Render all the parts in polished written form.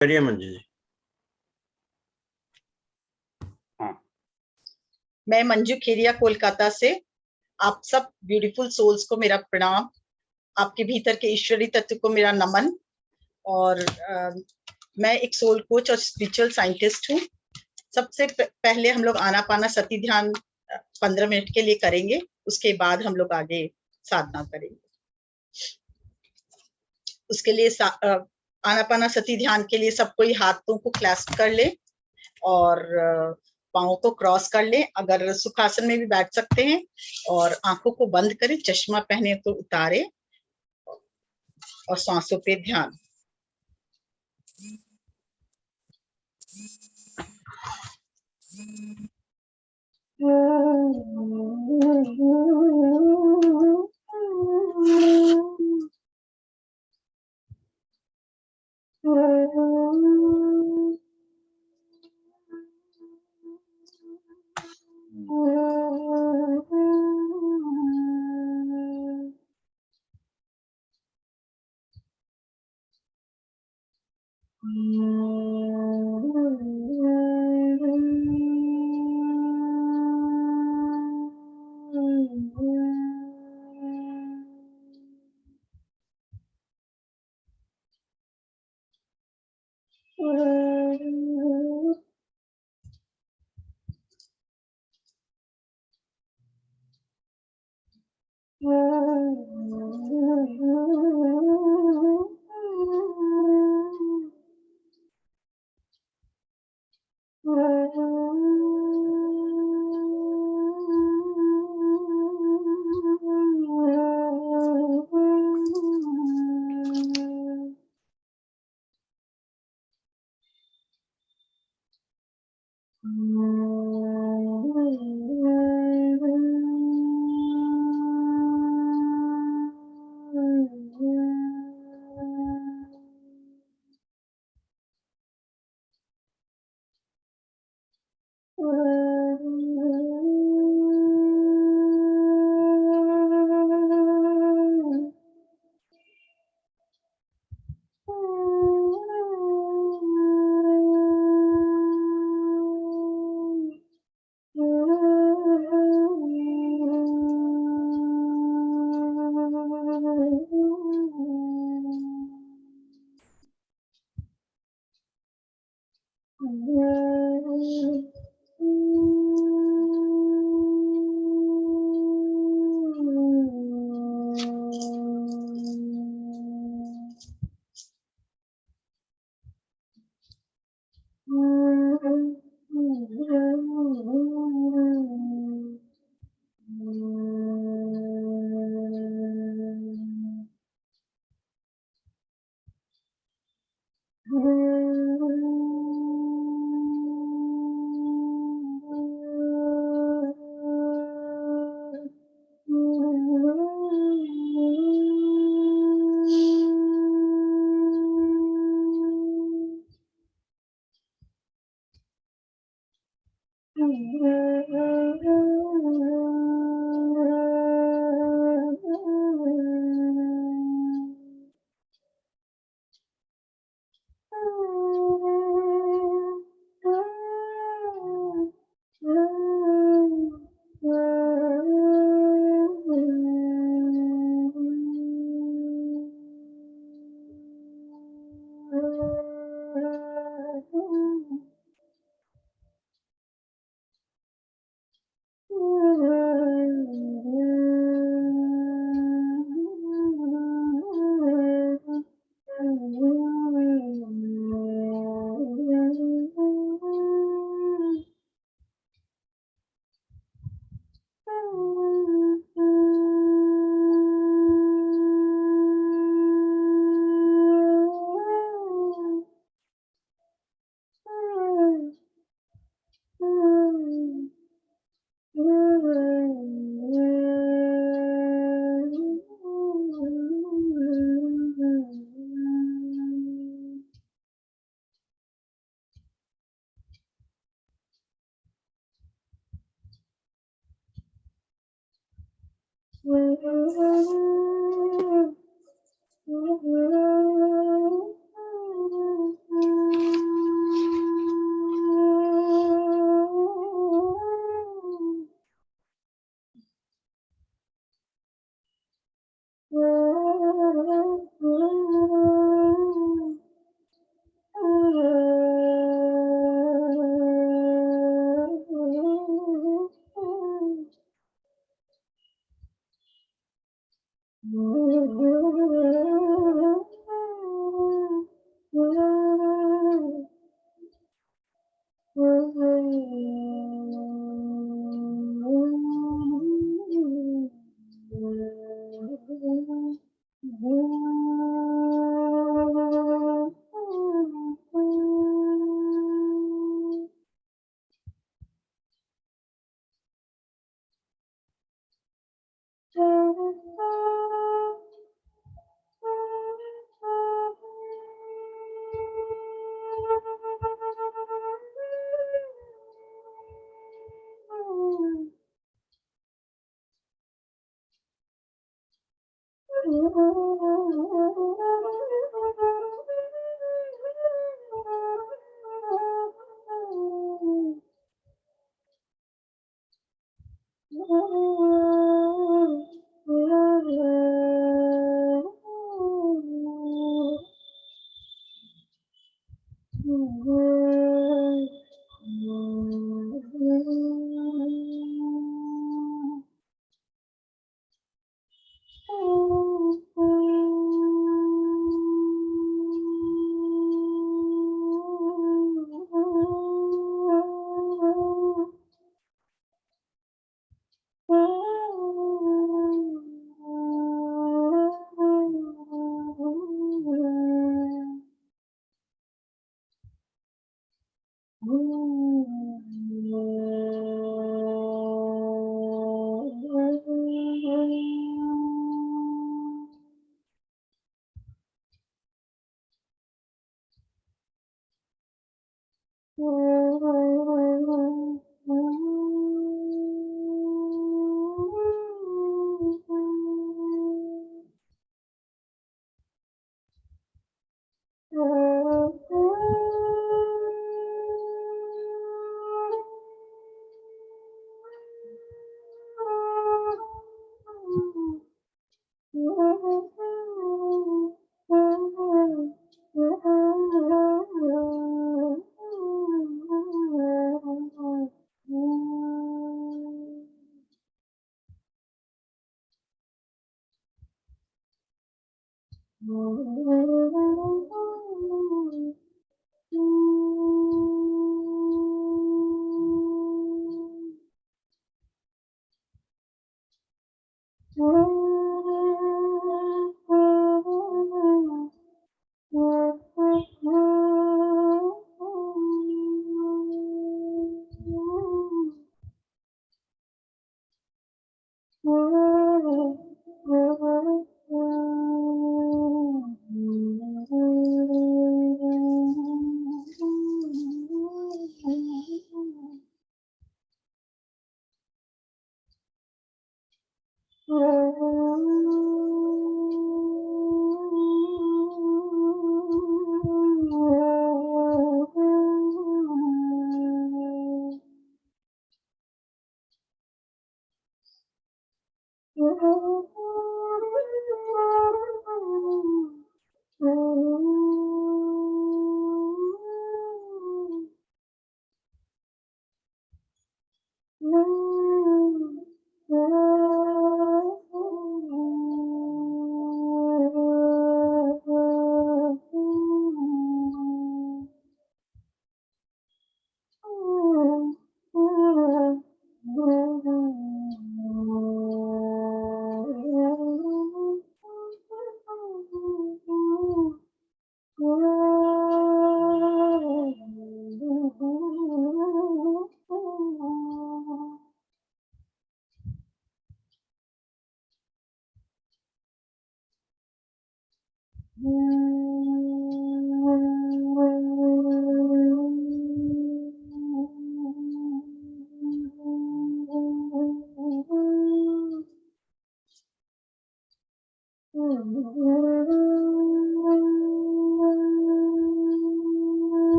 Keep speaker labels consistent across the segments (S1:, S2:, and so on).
S1: करिए मंजू जी।
S2: हाँ,
S3: मैं मंजू खेरिया कोलकाता से। आप सब ब्यूटीफुल सोल्स को मेरा प्रणाम। आपके भीतर के ईश्वरी तत्व को मेरा नमन। और मैं एक सोल कोच और स्पिरिचुअल साइंटिस्ट हूँ। सबसे पहले हम लोग आनापाना सती ध्यान 15 मिनट के लिए करेंगे। उसके बाद हम लोग आगे साधना करेंगे। उसके लिए आनापाना सती ध्यान के लिए सब कोई हाथों को क्लैस्प कर ले और पाँव को क्रॉस कर ले। अगर सुखासन में भी बैठ सकते हैं और आंखों को बंद करें। चश्मा पहने तो उतारे और सांसों पे ध्यान।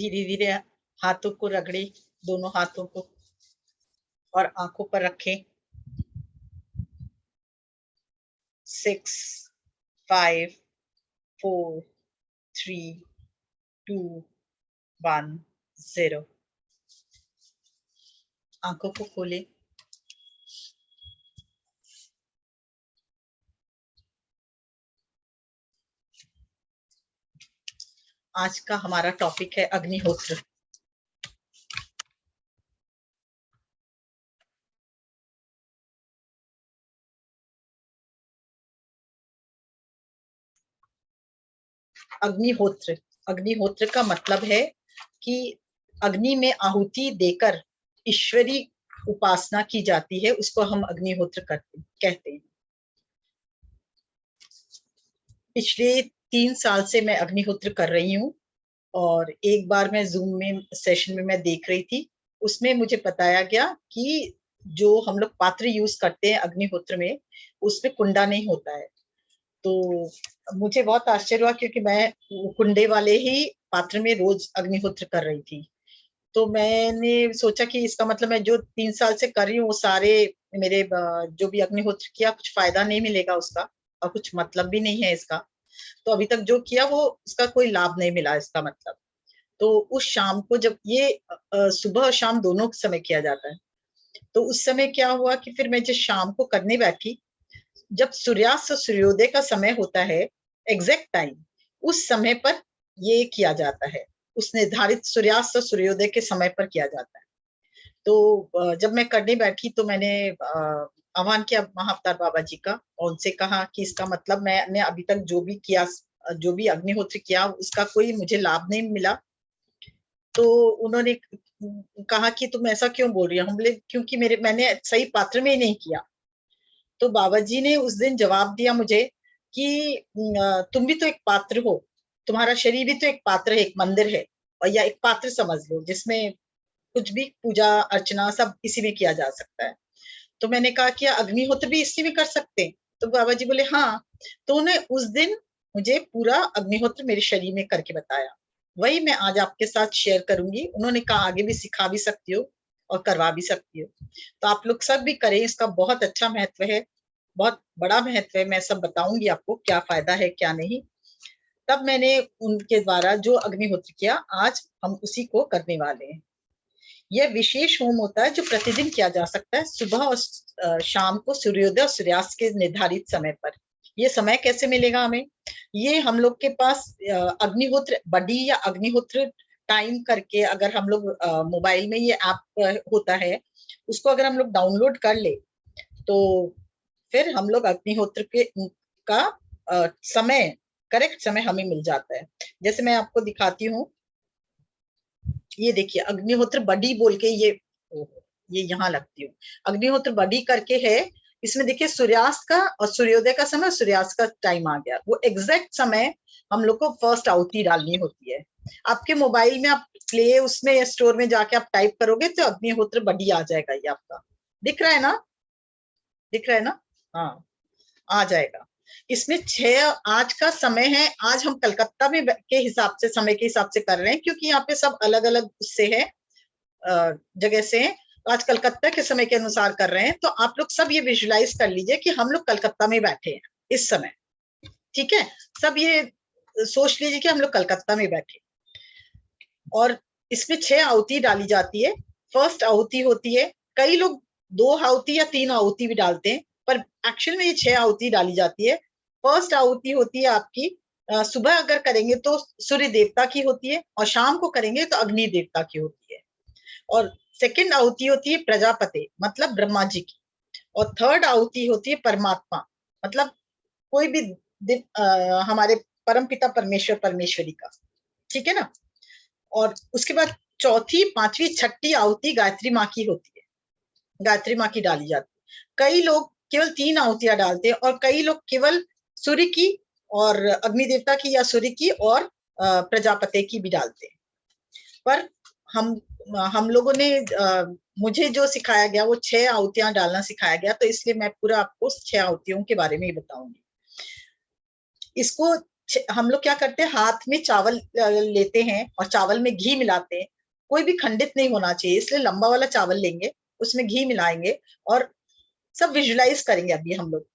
S3: धीरे धीरे हाथों को रगड़े, दोनों हाथों को, और आंखों पर रखें। 6, 5, 4, 3, 2, 1, 0। आंखों को खोलें। आज का हमारा टॉपिक है अग्निहोत्र। अग्निहोत्र, अग्निहोत्र का मतलब है कि अग्नि में आहुति देकर ईश्वरी उपासना की जाती है, उसको हम अग्निहोत्र कहते हैं। पिछले 3 साल से मैं अग्निहोत्र कर रही हूँ, और एक बार मैं जूम में सेशन में मैं देख रही थी, उसमें मुझे बताया गया कि जो हम लोग पात्र यूज करते हैं अग्निहोत्र में, उसमें कुंडा नहीं होता है। तो मुझे बहुत आश्चर्य हुआ, क्योंकि मैं कुंडे वाले ही पात्र में रोज अग्निहोत्र कर रही थी। तो मैंने सोचा कि इसका मतलब मैं जो 3 साल से कर रही हूँ वो सारे मेरे जो भी अग्निहोत्र किया, कुछ फायदा नहीं मिलेगा उसका, और कुछ मतलब भी नहीं है इसका। तो अभी तक जो किया वो उसका कोई लाभ नहीं मिला इसका मतलब। तो उस शाम को जब ये सुबह और शाम दोनों समय किया जाता है, तो उस समय क्या हुआ कि फिर मैं जब शाम को करने बैठी, जब सूर्यास्त और सूर्योदय का समय होता है, एग्जैक्ट टाइम, उस समय पर ये किया जाता है, उस निर्धारित सूर्यास्त और सूर्योदय के समय पर किया जाता है। तो जब मैं करने बैठी तो मैंने आह्वान किया महाअवतार बाबा जी का, और उनसे कहा कि इसका मतलब मैंने अभी तक जो भी किया, जो भी अग्निहोत्र किया, उसका कोई मुझे लाभ नहीं मिला। तो उन्होंने कहा कि तुम ऐसा क्यों बोल रही हो? हम बोले क्योंकि मैंने सही पात्र में ही नहीं किया। तो बाबा जी ने उस दिन जवाब दिया मुझे कि तुम भी तो एक पात्र हो, तुम्हारा शरीर भी तो एक पात्र है, एक मंदिर है, और या एक पात्र समझ लो जिसमें कुछ भी पूजा अर्चना सब इसी में किया जा सकता है। तो मैंने कहा कि अग्निहोत्र भी इसी में कर सकते हैं? तो बाबा जी बोले हाँ। तो उन्हें उस दिन मुझे पूरा अग्निहोत्र मेरे शरीर में करके बताया, वही मैं आज आपके साथ शेयर करूंगी। उन्होंने कहा आगे भी सिखा भी सकती हो और करवा भी सकती हो, तो आप लोग सब भी करें, इसका बहुत अच्छा महत्व है, बहुत बड़ा महत्व है। मैं सब बताऊंगी आपको क्या फायदा है क्या नहीं। तब मैंने उनके द्वारा जो अग्निहोत्र किया, आज हम उसी को करने वाले हैं। यह विशेष होम होता है जो प्रतिदिन किया जा सकता है, सुबह और शाम को सूर्योदय और सूर्यास्त के निर्धारित समय पर। ये समय कैसे मिलेगा हमें? ये हम लोग के पास अग्निहोत्र बडी या अग्निहोत्र टाइम करके, अगर हम लोग मोबाइल में ये ऐप होता है, उसको अगर हम लोग डाउनलोड कर ले, तो फिर हम लोग अग्निहोत्र के का समय, करेक्ट समय हमें मिल जाता है। जैसे मैं आपको दिखाती हूँ, ये देखिए अग्निहोत्र बडी बोल के ये यहाँ लगती हूँ, अग्निहोत्र बडी करके है। इसमें देखिए सूर्यास्त का और सूर्योदय का समय, सूर्यास्त का टाइम आ गया, वो एग्जैक्ट समय हम लोग को फर्स्ट आहुति डालनी होती है। आपके मोबाइल में आप प्ले उसमें स्टोर में जाके आप टाइप करोगे तो अग्निहोत्र बडी आ जाएगा, ये आपका दिख रहा है ना? दिख रहा है ना? हाँ, आ जाएगा। इसमें 6 आज का समय है। आज हम कलकत्ता में के हिसाब से, समय के हिसाब से कर रहे हैं, क्योंकि यहाँ पे सब अलग अलग उससे है, जगह से है। तो आज कलकत्ता के समय के अनुसार कर रहे हैं। तो आप लोग सब ये विजुलाइज कर लीजिए कि हम लोग कलकत्ता में बैठे हैं इस समय, ठीक है? सब ये सोच लीजिए कि हम लोग कलकत्ता में बैठे, और इसमें 6 आहुति डाली जाती है। फर्स्ट आहुति होती है, कई लोग 2 आहुति या 3 आहुति भी डालते हैं, पर एक्चुअल में ये 6 आहुति डाली जाती है। फर्स्ट आहुति होती है आपकी सुबह अगर करेंगे तो सूर्य देवता की होती है, और शाम को करेंगे तो अग्नि देवता की होती है। और सेकंड आहुति होती है प्रजापति, मतलब ब्रह्मा जी की। और थर्ड आहुति होती है परमात्मा, मतलब कोई भी हमारे परम पिता परमेश्वर, परमेश्वरी का, ठीक है ना? और उसके बाद चौथी, पांचवी, छठी आहुति गायत्री माँ की होती है, गायत्री माँ की डाली जाती है। कई लोग केवल 3 आहुतियां डालते हैं, और कई लोग केवल सूर्य की और अग्नि देवता की, या सूर्य की और प्रजापति की भी डालते हैं। पर हम लोगों ने मुझे जो सिखाया गया वो 6 आहुतियां डालना सिखाया गया, तो इसलिए मैं पूरा आपको 6 आहुतियों के बारे में ही बताऊंगी। इसको हम लोग क्या करते हैं, हाथ में चावल लेते हैं और चावल में घी मिलाते हैं। कोई भी खंडित नहीं होना चाहिए, इसलिए लंबा वाला चावल लेंगे, उसमें घी मिलाएंगे और सब विजुलाइज करेंगे अभी हम लोग,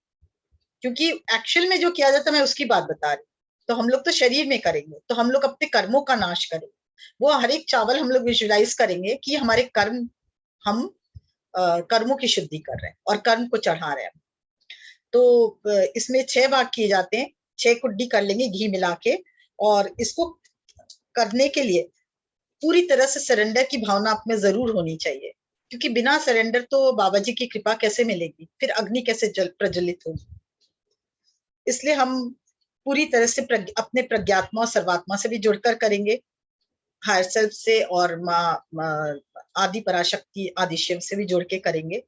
S3: क्योंकि एक्चुअल में जो किया जाता है मैं उसकी बात बता रही। तो हम लोग तो शरीर में करेंगे, तो हम लोग अपने कर्मों का नाश करेंगे। वो हर एक चावल हम लोग विजुलाइज करेंगे कि हमारे कर्म, हम कर्मों की शुद्धि कर रहे हैं और कर्म को चढ़ा रहे हैं। तो इसमें 6 भाग किए जाते हैं, 6 कुड्डी कर लेंगे घी मिला के। और इसको करने के लिए पूरी तरह से सरेंडर की भावना आप में जरूर होनी चाहिए, क्योंकि बिना सरेंडर तो बाबा जी की कृपा कैसे मिलेगी, फिर अग्नि कैसे प्रज्वलित होगी। इसलिए हम पूरी तरह से अपने प्रज्ञात्मा और सर्वात्मा से भी जुड़कर करेंगे, हायर सेल्फ से और माँ आदि पराशक्ति आदि शिव से भी जुड़ के करेंगे।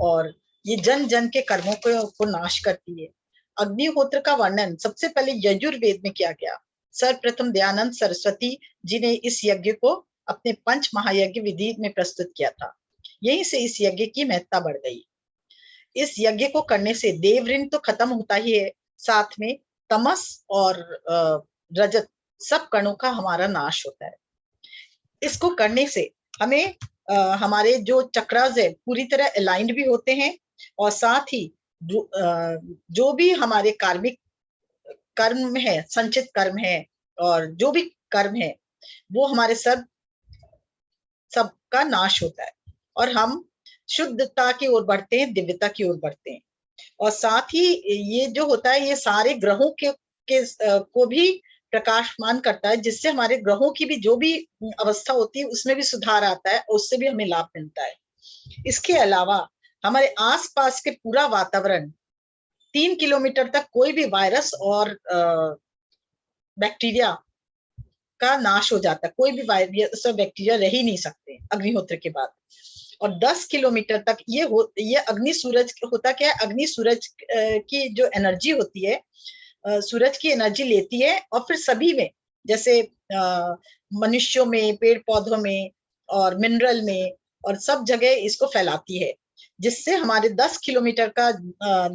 S3: और ये जन जन के कर्मों को नाश करती है। अग्निहोत्र का वर्णन सबसे पहले यजुर्वेद में किया गया। सर्वप्रथम दयानंद सरस्वती जी ने इस यज्ञ को अपने पंच महायज्ञ विधि में प्रस्तुत किया था। यहीं से इस यज्ञ की महत्ता बढ़ गई। इस यज्ञ को करने से देव ऋण तो खत्म होता ही है, साथ में तमस और रजत सब कणों का हमारा नाश होता है। इसको करने से हमें हमारे जो चक्रास है पूरी तरह अलाइंड भी होते हैं, और साथ ही जो भी हमारे कार्मिक कर्म है, संचित कर्म है और जो भी कर्म है, वो हमारे सबका नाश होता है और हम शुद्धता की ओर बढ़ते हैं, दिव्यता की ओर बढ़ते हैं। और साथ ही ये जो होता है, ये सारे ग्रहों के को भी प्रकाशमान करता है, जिससे हमारे ग्रहों की भी जो भी अवस्था होती है उसमें भी सुधार आता है, उससे भी हमें लाभ मिलता है। इसके अलावा हमारे आसपास के पूरा वातावरण 3 किलोमीटर तक कोई भी वायरस और बैक्टीरिया का नाश हो जाता है। कोई भी वायरस और बैक्टीरिया रह ही नहीं सकते अग्निहोत्र के बाद। और 10 किलोमीटर तक ये अग्नि सूरज होता क्या है, अग्नि सूरज की जो एनर्जी होती है, सूरज की एनर्जी लेती है और फिर सभी में, जैसे मनुष्यों में, पेड़ पौधों में और मिनरल में और सब जगह इसको फैलाती है, जिससे हमारे 10 किलोमीटर का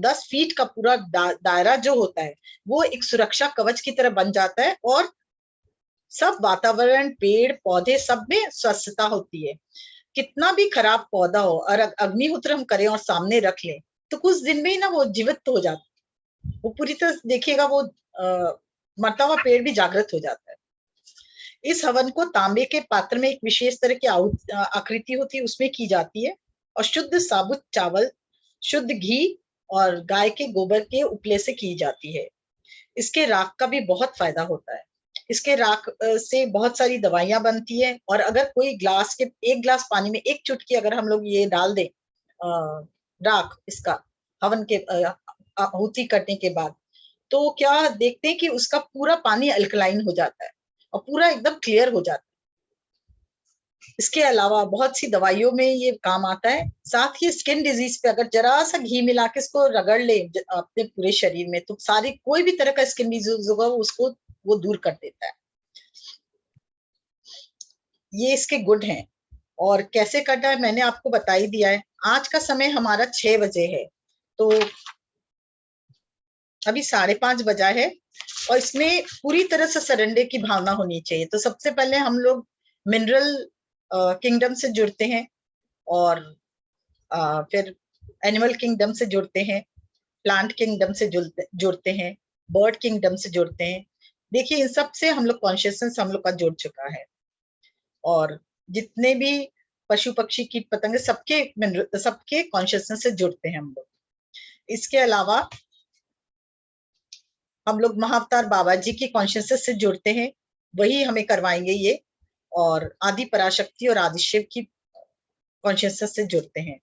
S3: 10 फीट का पूरा दायरा जो होता है वो एक सुरक्षा कवच की तरह बन जाता है और सब वातावरण, पेड़ पौधे सब में स्वस्थता होती है। कितना भी खराब पौधा हो और अग्निहोत्र हम करें और सामने रख लें तो कुछ दिन में ही ना वो जीवित हो जाता है। वो पूरी तरह देखिएगा, वो मरता हुआ पेड़ भी जागृत हो जाता है। इस हवन को तांबे के पात्र में एक विशेष तरह की आकृति होती है, उसमें की जाती है और शुद्ध साबुत चावल, शुद्ध घी और गाय के गोबर के उपले से की जाती है। इसके राख का भी बहुत फायदा होता है। इसके राख से बहुत सारी दवाइयां बनती है, और अगर कोई एक ग्लास पानी में एक चुटकी अगर हम लोग ये डाल दें राख, इसका हवन के आहुति करने के बाद, तो क्या देखते हैं कि उसका पूरा पानी अल्कलाइन हो जाता है और पूरा एकदम क्लियर हो जाता है। इसके अलावा बहुत सी दवाइयों में ये काम आता है। साथ ही स्किन डिजीज पे अगर जरा सा घी मिला के इसको रगड़ ले अपने पूरे शरीर में, तो सारी कोई भी तरह का स्किन डिजीज होगा उसको वो दूर कर देता है। ये इसके गुण हैं। और कैसे करना है मैंने आपको बता ही दिया है। आज का समय हमारा 6 बजे है, तो अभी 5:30 बजा है और इसमें पूरी तरह से सरेंडर की भावना होनी चाहिए। तो सबसे पहले हम लोग मिनरल किंगडम से जुड़ते हैं और फिर एनिमल किंगडम से जुड़ते हैं, प्लांट किंगडम से जुड़ते हैं, बर्ड किंगडम से जुड़ते हैं। देखिए इन सब से हम लोग कॉन्शियसनेस हम लोग का जुड़ चुका है, और जितने भी पशु पक्षी कीट पतंगे सबके कॉन्शियसनेस से जुड़ते हैं हम लोग। इसके अलावा हम लोग महाअवतार बाबा जी की कॉन्शियसनेस से जुड़ते हैं, वही हमें करवाएंगे ये, और आदि पराशक्ति और आदि शिव की कॉन्शियसनेस से जुड़ते हैं।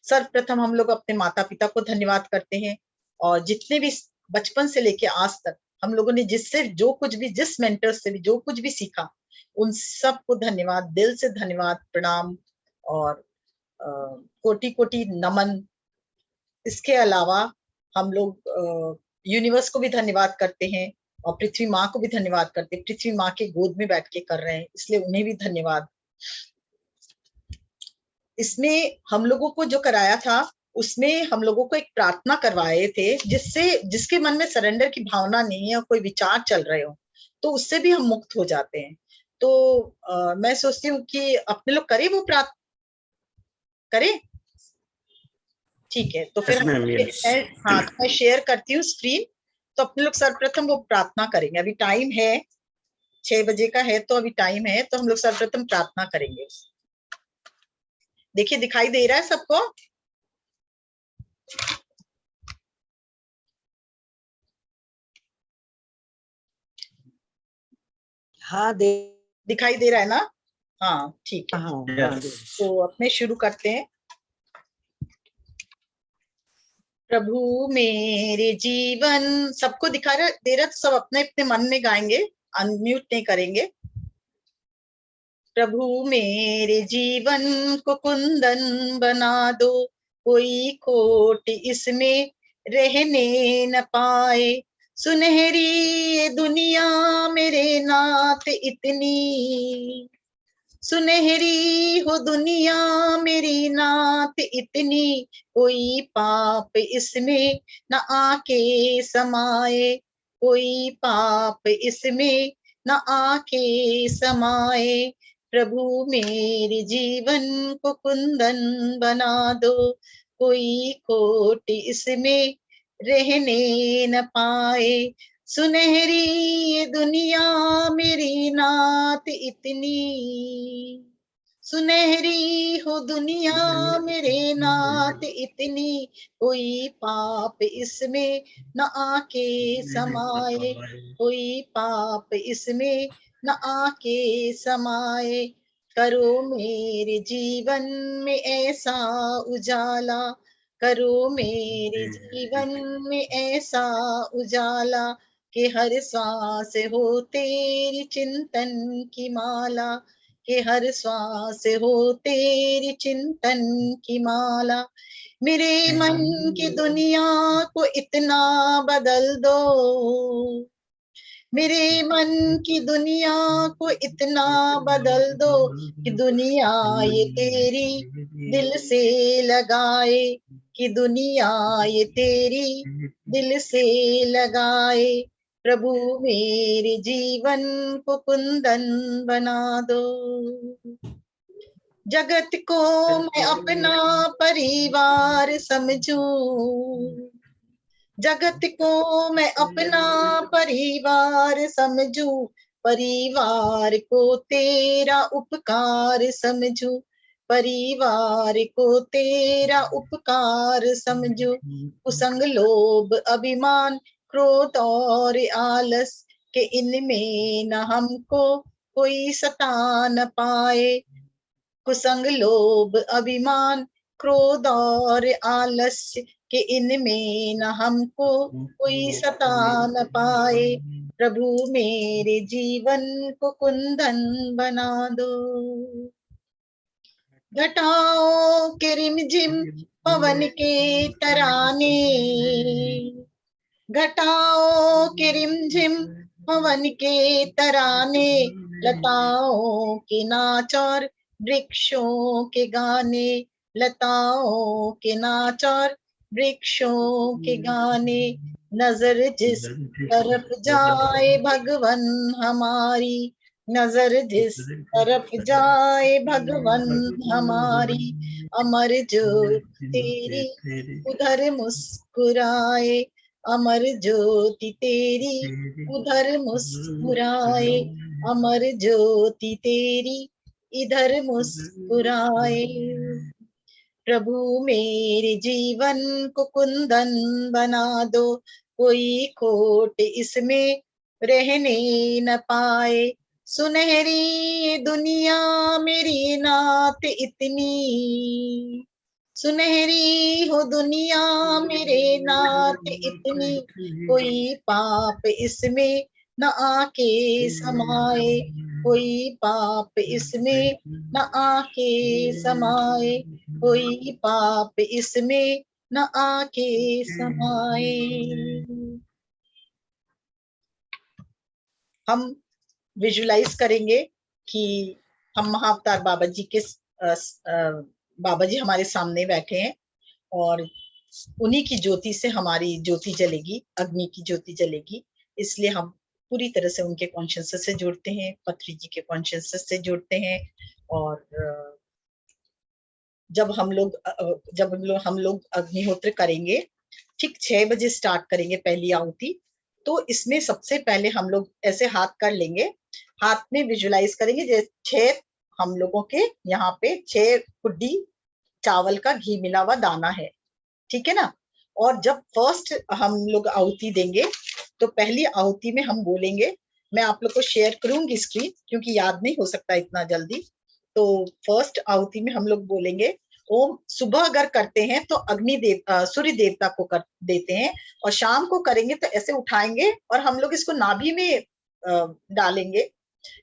S3: सर्वप्रथम हम लोग अपने माता पिता को धन्यवाद करते हैं, और जितने भी बचपन से लेके आज तक हम लोगों ने जिससे जो कुछ भी, जिस मेंटर से भी जो कुछ भी सीखा, उन सबको धन्यवाद, दिल से धन्यवाद, प्रणाम और कोटि कोटि नमन। इसके अलावा हम लोग यूनिवर्स को भी धन्यवाद करते हैं और पृथ्वी माँ को भी धन्यवाद करते हैं। पृथ्वी माँ के गोद में बैठ के कर रहे हैं, इसलिए उन्हें भी धन्यवाद। इसमें हम लोगों को जो कराया था उसमें हम लोगों को एक प्रार्थना करवाए थे, जिसके मन में सरेंडर की भावना नहीं है और कोई विचार चल रहे हो, तो उससे भी हम मुक्त हो जाते हैं। तो मैं सोचती हूँ कि अपने लोग करें वो प्रार्थना, करें। ठीक है, तो फिर हाँ, तो मैं शेयर करती हूँ स्क्रीन। तो अपने लोग सर्वप्रथम वो प्रार्थना करेंगे। अभी टाइम है 6 बजे का है, तो अभी टाइम है, तो हम लोग सर्वप्रथम प्रार्थना करेंगे। देखिए, दिखाई दे रहा है सबको?
S1: हाँ,
S3: दिखाई दे रहा है ना? हाँ, ठीक है।
S1: हाँ,
S3: तो अपने शुरू करते हैं। प्रभु मेरे जीवन, सबको दिखा रहा दे रहा, तो सब अपने अपने मन में गाएंगे, अनम्यूट नहीं करेंगे। प्रभु मेरे जीवन को कुंदन बना दो, कोई खोट इसमें रहने न पाए। सुनहरी ये दुनिया मेरे नाथ इतनी, सुनहरी हो दुनिया मेरी नाथ इतनी, कोई पाप इसमें न आके समाए, कोई पाप इसमें न आके समाए। प्रभु मेरे जीवन को कुंदन बना दो, कोई खोट इसमें रहने न पाए। सुनहरी ये दुनिया मेरी नात इतनी, सुनहरी हो दुनिया मेरे नात इतनी, कोई पाप इसमें न आके समाए, कोई पाप इसमें न आके समाए। करो मेरे जीवन में ऐसा उजाला, करो मेरे जीवन में ऐसा उजाला, कि हर सांस हो तेरी चिंतन की माला, कि हर श्वास हो तेरी चिंतन की माला। मेरे मन की दुनिया को इतना बदल दो, मेरे मन की दुनिया को इतना बदल दो, कि दुनिया ये तेरी दिल से लगाए, कि दुनिया ये तेरी दिल से लगाए। प्रभु मेरे जीवन को कुंदन बना दो। जगत को मैं अपना परिवार समझूं, जगत को मैं अपना परिवार समझूं, परिवार को तेरा उपकार समझूं, परिवार को तेरा उपकार समझूं। कुसंग लोभ अभिमान क्रोध और आलस, के इनमें न हमको कोई सता न पाए। कुसंग लोभ अभिमान क्रोध और आलस्य, के इनमें न हमको कोई सता न पाए। प्रभु मेरे जीवन को कुंदन बना दो। घटाओं के रिमझिम पवन के तराने, घटाओं के रिमझिम पवन के तराने, लताओं के नाच और वृक्षों के गाने, लताओं के नाच और वृक्षों के गाने। नजर जिस तरफ जाए भगवन हमारी, नजर जिस तरफ जाए भगवन हमारी, अमर ज्योति तेरी उधर मुस्कुराए, अमर ज्योति तेरी उधर मुस्कुराए, अमर ज्योति तेरी इधर मुस्कुराए। प्रभु मेरे जीवन को कुंदन बना दो, कोई खोट इसमें रहने न पाए। सुनहरी दुनिया मेरी नात इतनी, सुनहरी हो दुनिया मेरे नात इतनी, कोई पाप इसमें न आके समाए, कोई पाप इसमें न आके समाए, कोई पाप इसमें न आके समाए। हम विजुलाइज करेंगे कि हम महाअवतार बाबा जी के बाबा जी हमारे सामने बैठे हैं, और उन्हीं की ज्योति से हमारी ज्योति जलेगी, अग्नि की ज्योति जलेगी। इसलिए हम पूरी तरह से उनके कॉन्शियसनेस से जुड़ते हैं, पत्री जी के कॉन्शियसनेस से जुड़ते हैं। और जब हम लोग अग्निहोत्र करेंगे, ठीक 6 बजे स्टार्ट करेंगे पहली आहुति। तो इसमें सबसे पहले हम लोग ऐसे हाथ कर लेंगे, हाथ में विजुलाइज करेंगे जैसे 6 हम लोगों के यहाँ पे 6 कुड्डी चावल का घी मिला हुआ दाना है, ठीक है ना। और जब फर्स्ट हम लोग आहुति देंगे तो पहली आहुति में हम बोलेंगे, मैं आप लोग को शेयर करूंगी स्क्रीन क्योंकि याद नहीं हो सकता इतना जल्दी। तो फर्स्ट आहुति में हम लोग बोलेंगे ओम। सुबह अगर करते हैं तो सूर्य देवता को कर देते हैं, और शाम को करेंगे तो ऐसे उठाएंगे और हम लोग इसको नाभि में डालेंगे,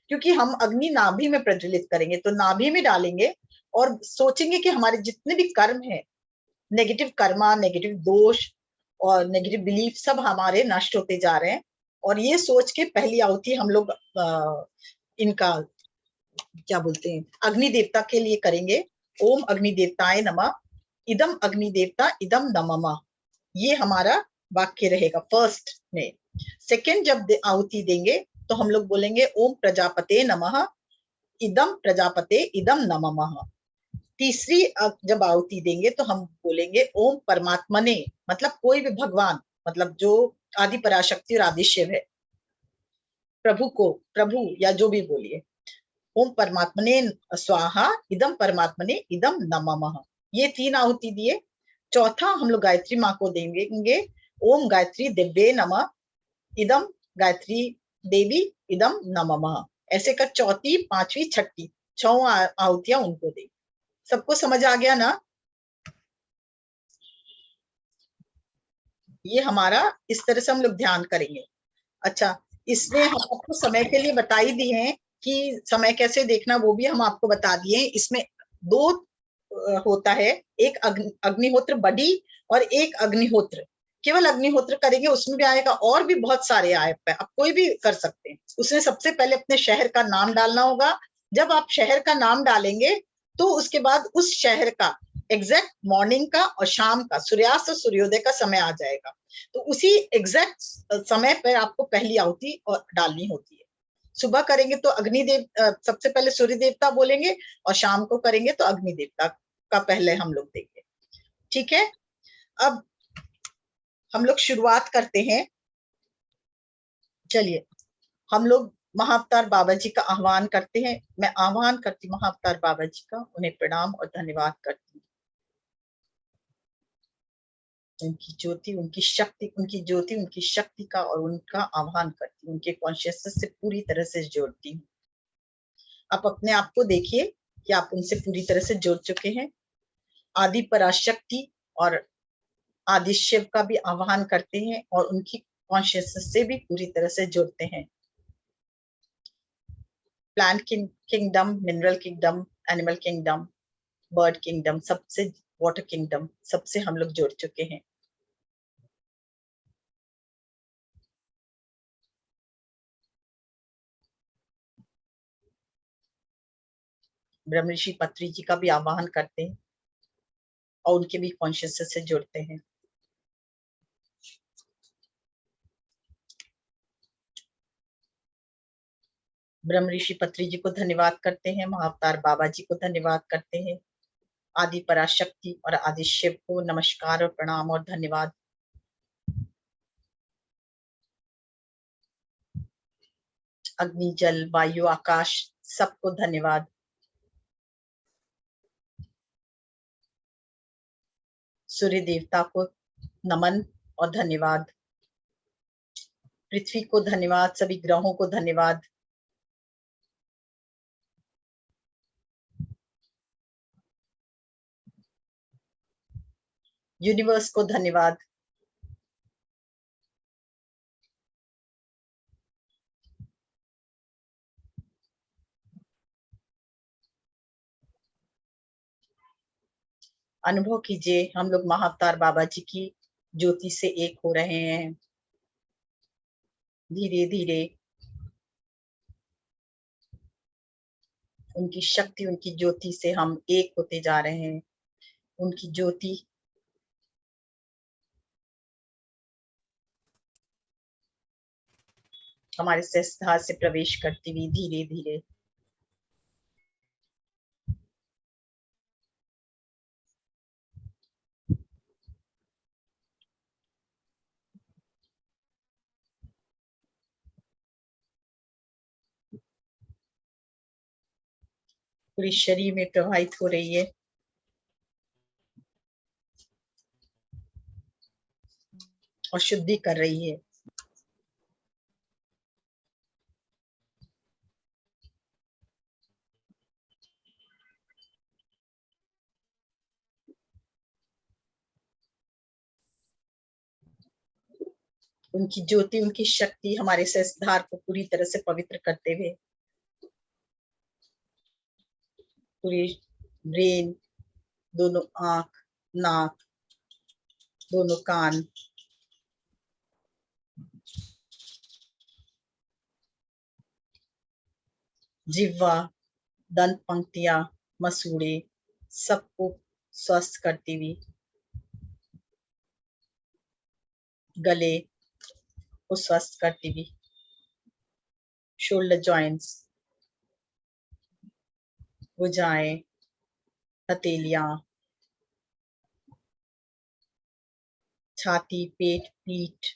S3: क्योंकि हम अग्नि नाभि में प्रज्वलित करेंगे। तो नाभि में डालेंगे और सोचेंगे कि हमारे जितने भी कर्म है, नेगेटिव कर्मा, नेगेटिव दोष और नेगेटिव बिलीफ सब हमारे नष्ट होते जा रहे हैं। और ये सोच के पहली आहुति हम लोग इनका क्या बोलते हैं, अग्नि देवता के लिए करेंगे। ओम अग्नि देवताय नमः, इदम अग्नि देवता इदम नमः। ये हमारा वाक्य रहेगा फर्स्ट में। सेकंड जब आहुति देंगे तो हम लोग बोलेंगे ओम प्रजापते नमः, इदम प्रजापते इदम नमः। तीसरी जब आहुति देंगे तो हम बोलेंगे ओम परमात्मने, मतलब कोई भी भगवान, मतलब जो आदि पराशक्ति और आदि शिव है, प्रभु को, प्रभु या जो भी बोलिए, ओम परमात्मने स्वाहा, इदम परमात्मने इदम नमः। ये 3 आहुति दिए। चौथा हम लोग गायत्री माँ को देंगे, ओम गायत्री दिव्ये नमः, इदम गायत्री देवी इदम नमः। ऐसे कर चौथी, पांचवी, छठी 6 आहुतियां उनको देंगे। सबको समझ आ गया ना? ये हमारा इस तरह से हम लोग ध्यान करेंगे। अच्छा, इसमें हम आपको समय के लिए बता ही दिए हैं कि समय कैसे देखना, वो भी हम आपको बता दिए हैं। इसमें 2 होता है, एक अग्निहोत्र बड़ी और एक अग्निहोत्र केवल अग्निहोत्र करेंगे, उसमें भी आएगा और भी बहुत सारे ऐप है, आप कोई भी कर सकते हैं। उसमें सबसे पहले अपने शहर का नाम डालना होगा। जब आप शहर का नाम डालेंगे तो उसके बाद उस शहर का एग्जैक्ट मॉर्निंग का और शाम का सूर्यास्त और सूर्योदय का समय आ जाएगा। तो उसी एग्जैक्ट समय पर आपको पहली आहुति डालनी होती है। सुबह करेंगे तो अग्निदेव, सबसे पहले सूर्य देवता बोलेंगे, और शाम को करेंगे तो अग्नि देवता का पहले हम लोग देंगे, ठीक है। अब हम लोग शुरुआत करते हैं। चलिए हम लोग महाअवतार बाबा जी का आह्वान करते हैं। मैं आह्वान करती महाअवतार बाबा जी का, उन्हें प्रणाम और धन्यवाद करती हूँ। उनकी ज्योति, उनकी शक्ति, उनकी ज्योति, उनकी शक्ति का और उनका आह्वान करती हूँ, उनके कॉन्शियसनेस से पूरी तरह से जोड़ती हूँ। आप अपने आप को देखिए कि आप उनसे पूरी तरह से जुड़ चुके हैं। आदि पराशक्ति और आदि शिव का भी आह्वान करते हैं और उनकी कॉन्शियसनेस से भी पूरी तरह से जुड़ते हैं। Plant kingdom, mineral kingdom, animal kingdom, bird kingdom, सबसे, वाटर किंगडम, सबसे हम लोग जुड़ चुके हैं। ब्रह्म ऋषि पत्री जी का भी आह्वान करते हैं और उनके भी कॉन्शियसनेस से जुड़ते हैं। ब्रह्म ऋषि पत्री जी को धन्यवाद करते हैं, महाअवतार बाबा जी को धन्यवाद करते हैं, आदि पराशक्ति और आदि शिव को नमस्कार और प्रणाम और धन्यवाद। अग्नि, जल, वायु, आकाश, सबको धन्यवाद। सूर्य देवता को नमन और धन्यवाद। पृथ्वी को धन्यवाद, सभी ग्रहों को धन्यवाद। यूनिवर्स को धन्यवाद। अनुभव कीजिए हम लोग महाअवतार बाबा जी की ज्योति से एक हो रहे हैं। धीरे धीरे उनकी शक्ति, उनकी ज्योति से हम एक होते जा रहे हैं। उनकी ज्योति हमारे सहस्त्रार से प्रवेश करती हुई धीरे धीरे पूरे शरीर में प्रवाहित हो रही है। और शुद्धि कर रही है। उनकी ज्योति, उनकी शक्ति हमारे सहस्त्रार को पूरी तरह से पवित्र करते हुए पूरी ब्रेन, दोनों आंख, नाक, दोनों कान, जिह्वा, दंत पंक्तियां, मसूड़े, सबको स्वस्थ करती हुई गले को स्वस्थ करती हुई शोल्डर जॉइंट्स, भुजाएं, हथेलियां, छाती, पेट, पीठ,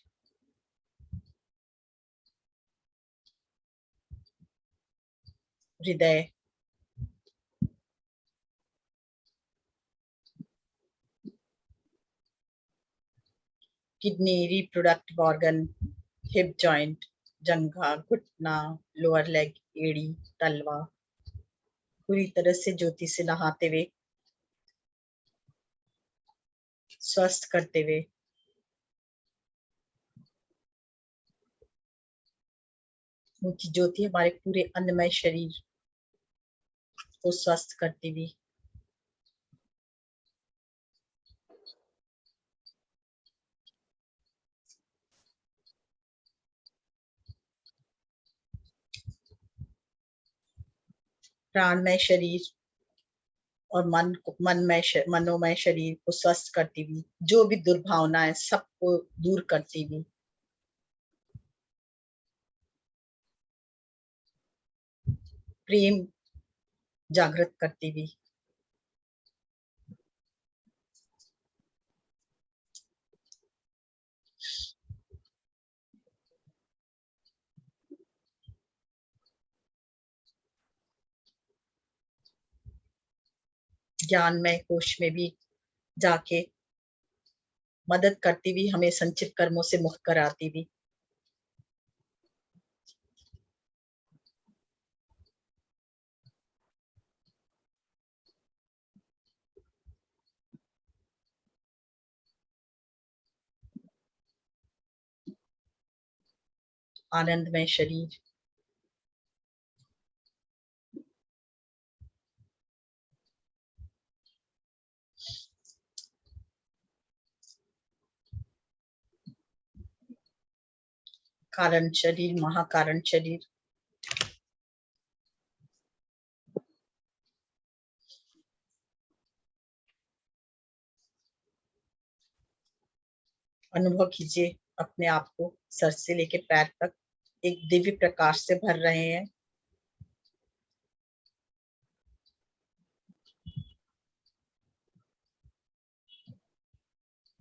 S3: हृदय, kidney, reproductive organ, hip joint, जंघा, घुटना, लोअर लेग, एड़ी, तलवा, पूरी तरह से ज्योति से नहाते हुए स्वस्थ करते हुए उनकी ज्योति हमारे पूरे अन्नमय शरीर को स्वस्थ करती हुई प्राणमय शरीर और मनोमय शरीर को स्वस्थ करती हुई, जो भी दुर्भावना है सबको दूर करती हुई प्रेम जागृत करती हुई ज्ञानमय कोश में भी जाके मदद करती हुई हमें संचित कर्मों से मुक्त कराती हुई आनंदमय शरीर, कारण शरीर, महाकारण शरीर, अनुभव कीजिए अपने आप को सर से लेकर पैर तक एक दिव्य प्रकाश से भर रहे हैं।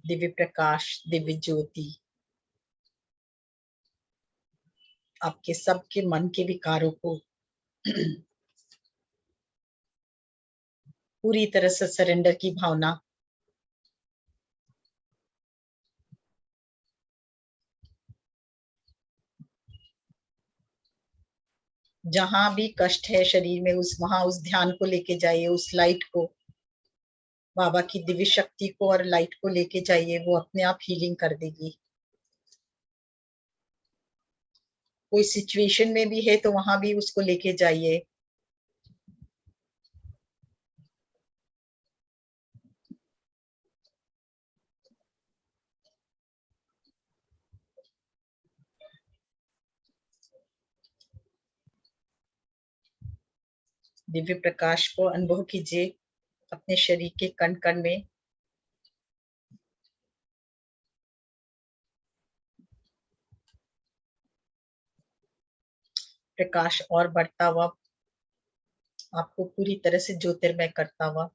S3: दिव्य प्रकाश, दिव्य ज्योति आपके सबके मन के विकारों को पूरी तरह से सरेंडर की भावना जहां भी कष्ट है शरीर में वहां उस ध्यान को लेके जाइए, उस लाइट को, बाबा की दिव्य शक्ति को और लाइट को लेके जाइए, वो अपने आप हीलिंग कर देगी। कोई सिचुएशन में भी है तो वहां भी उसको लेके जाइए। दिव्य प्रकाश को अनुभव कीजिए अपने शरीर के कण कण में। प्रकाश और बढ़ता हुआ आपको पूरी तरह से ज्योतिर्मय करता हुआ।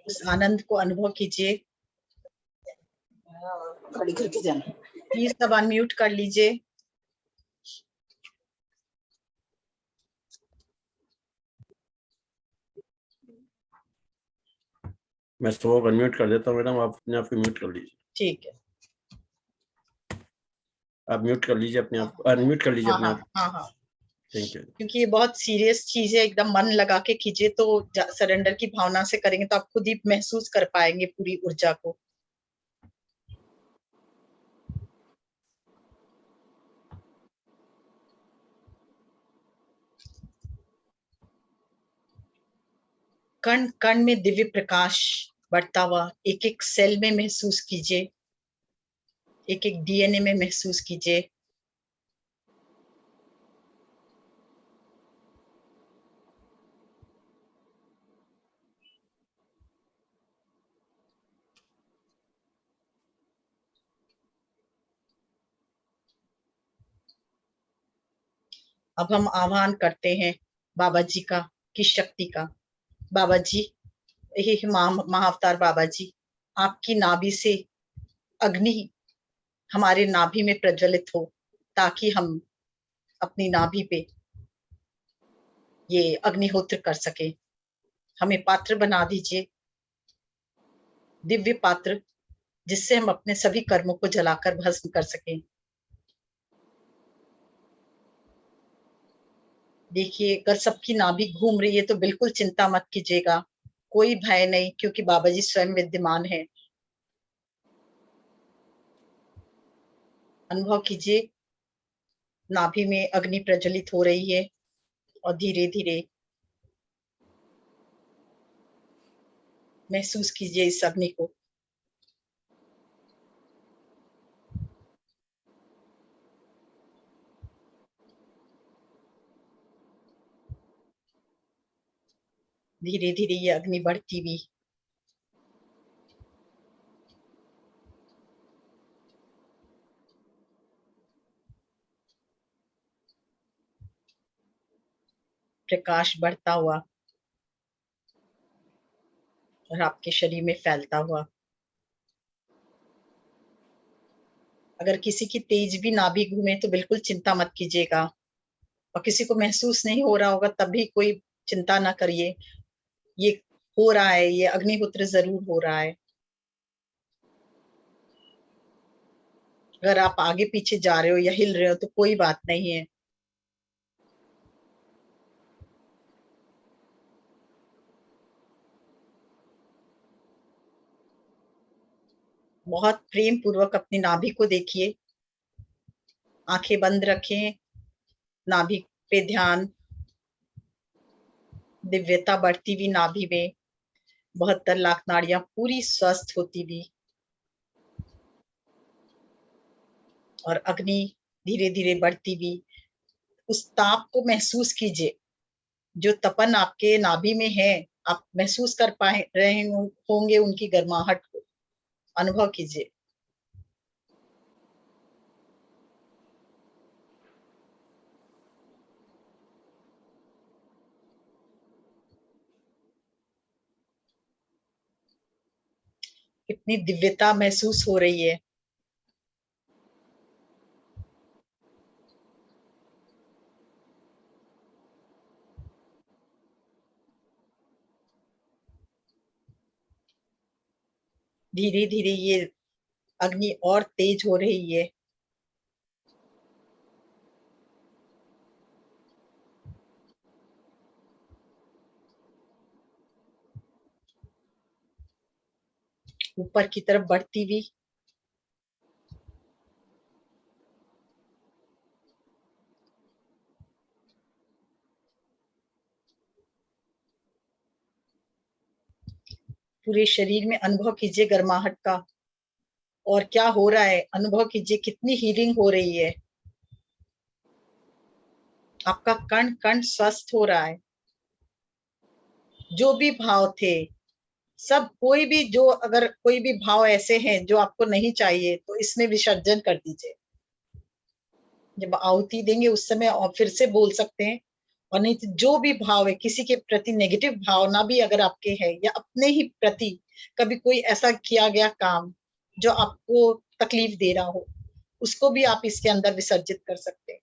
S3: उस आनंद को अनुभव कीजिए।
S1: खड़ी करके जाना।
S3: प्लीज सब अनम्यूट कर लीजिए।
S2: मैं सबको अनम्यूट कर देता हूँ मैडम, आप अपने आप को म्यूट कर लीजिए।
S3: ठीक है,
S2: आप म्यूट कर लीजिए अपने आप, अनम्यूट कर लीजिए
S3: हाँ
S2: अपने
S3: हाँ
S2: आप।
S3: हाँ हाँ,
S2: थैंक यू।
S3: क्योंकि ये बहुत सीरियस चीज है, एकदम मन लगा के कीजिए तो सरेंडर की भावना से करेंगे तो आप खुद ही महसूस कर पाएंगे पूरी ऊर्जा को। कण कण में दिव्य प्रकाश बढ़ता हुआ एक एक सेल में महसूस कीजिए, एक एक डीएनए में महसूस कीजिए। अब हम आह्वान करते हैं बाबा जी का, की शक्ति का। बाबा जी, हे महाअवतार बाबा जी, आपकी नाभि से अग्नि हमारे नाभि में प्रज्वलित हो, ताकि हम अपनी नाभि पे ये अग्निहोत्र कर सके। हमें पात्र बना दीजिए, दिव्य पात्र, जिससे हम अपने सभी कर्मों को जलाकर भस्म कर सकें। देखिए, अगर सबकी नाभि घूम रही है तो बिल्कुल चिंता मत कीजिएगा, कोई भय नहीं, क्योंकि बाबा जी स्वयं विद्यमान है। अनुभव कीजिए, नाभि में अग्नि प्रज्वलित हो रही है और धीरे धीरे महसूस कीजिए इस अग्नि को। धीरे धीरे ये अग्नि बढ़ती हुई प्रकाश बढ़ता हुआ और आपके शरीर में फैलता हुआ। अगर किसी की तेज भी नाभि घूमे तो बिल्कुल चिंता मत कीजिएगा, और किसी को महसूस नहीं हो रहा होगा तब भी कोई चिंता ना करिए, ये हो रहा है, ये अग्निहोत्र जरूर हो रहा है। अगर आप आगे पीछे जा रहे हो या हिल रहे हो तो कोई बात नहीं है। बहुत प्रेम पूर्वक अपनी नाभि को देखिए, आंखें बंद रखें, नाभि पे ध्यान, दिव्यता बढ़ती हुई नाभि में, 72 लाख नाड़ियां पूरी स्वस्थ होती हुई, और अग्नि धीरे धीरे बढ़ती हुई। उस ताप को महसूस कीजिए, जो तपन आपके नाभि में है, आप महसूस कर पाए रहे होंगे उनकी गर्माहट को। अनुभव कीजिए। कितनी दिव्यता महसूस हो रही है। धीरे धीरे ये अग्नि और तेज हो रही है। ऊपर की तरफ बढ़ती हुई, पूरे शरीर में अनुभव कीजिए गर्माहट का। और क्या हो रहा है अनुभव कीजिए, कितनी हीलिंग हो रही है, आपका कण कण स्वस्थ हो रहा है। जो भी भाव थे सब, कोई भी जो, अगर कोई भी भाव ऐसे हैं जो आपको नहीं चाहिए तो इसमें विसर्जन कर दीजिए। जब आहुति देंगे उस समय और फिर से बोल सकते हैं। और नहीं तो जो भी भाव है, किसी के प्रति नेगेटिव भावना भी अगर आपके है, या अपने ही प्रति कभी कोई ऐसा किया गया काम जो आपको तकलीफ दे रहा हो, उसको भी आप इसके अंदर विसर्जित कर सकते हैं।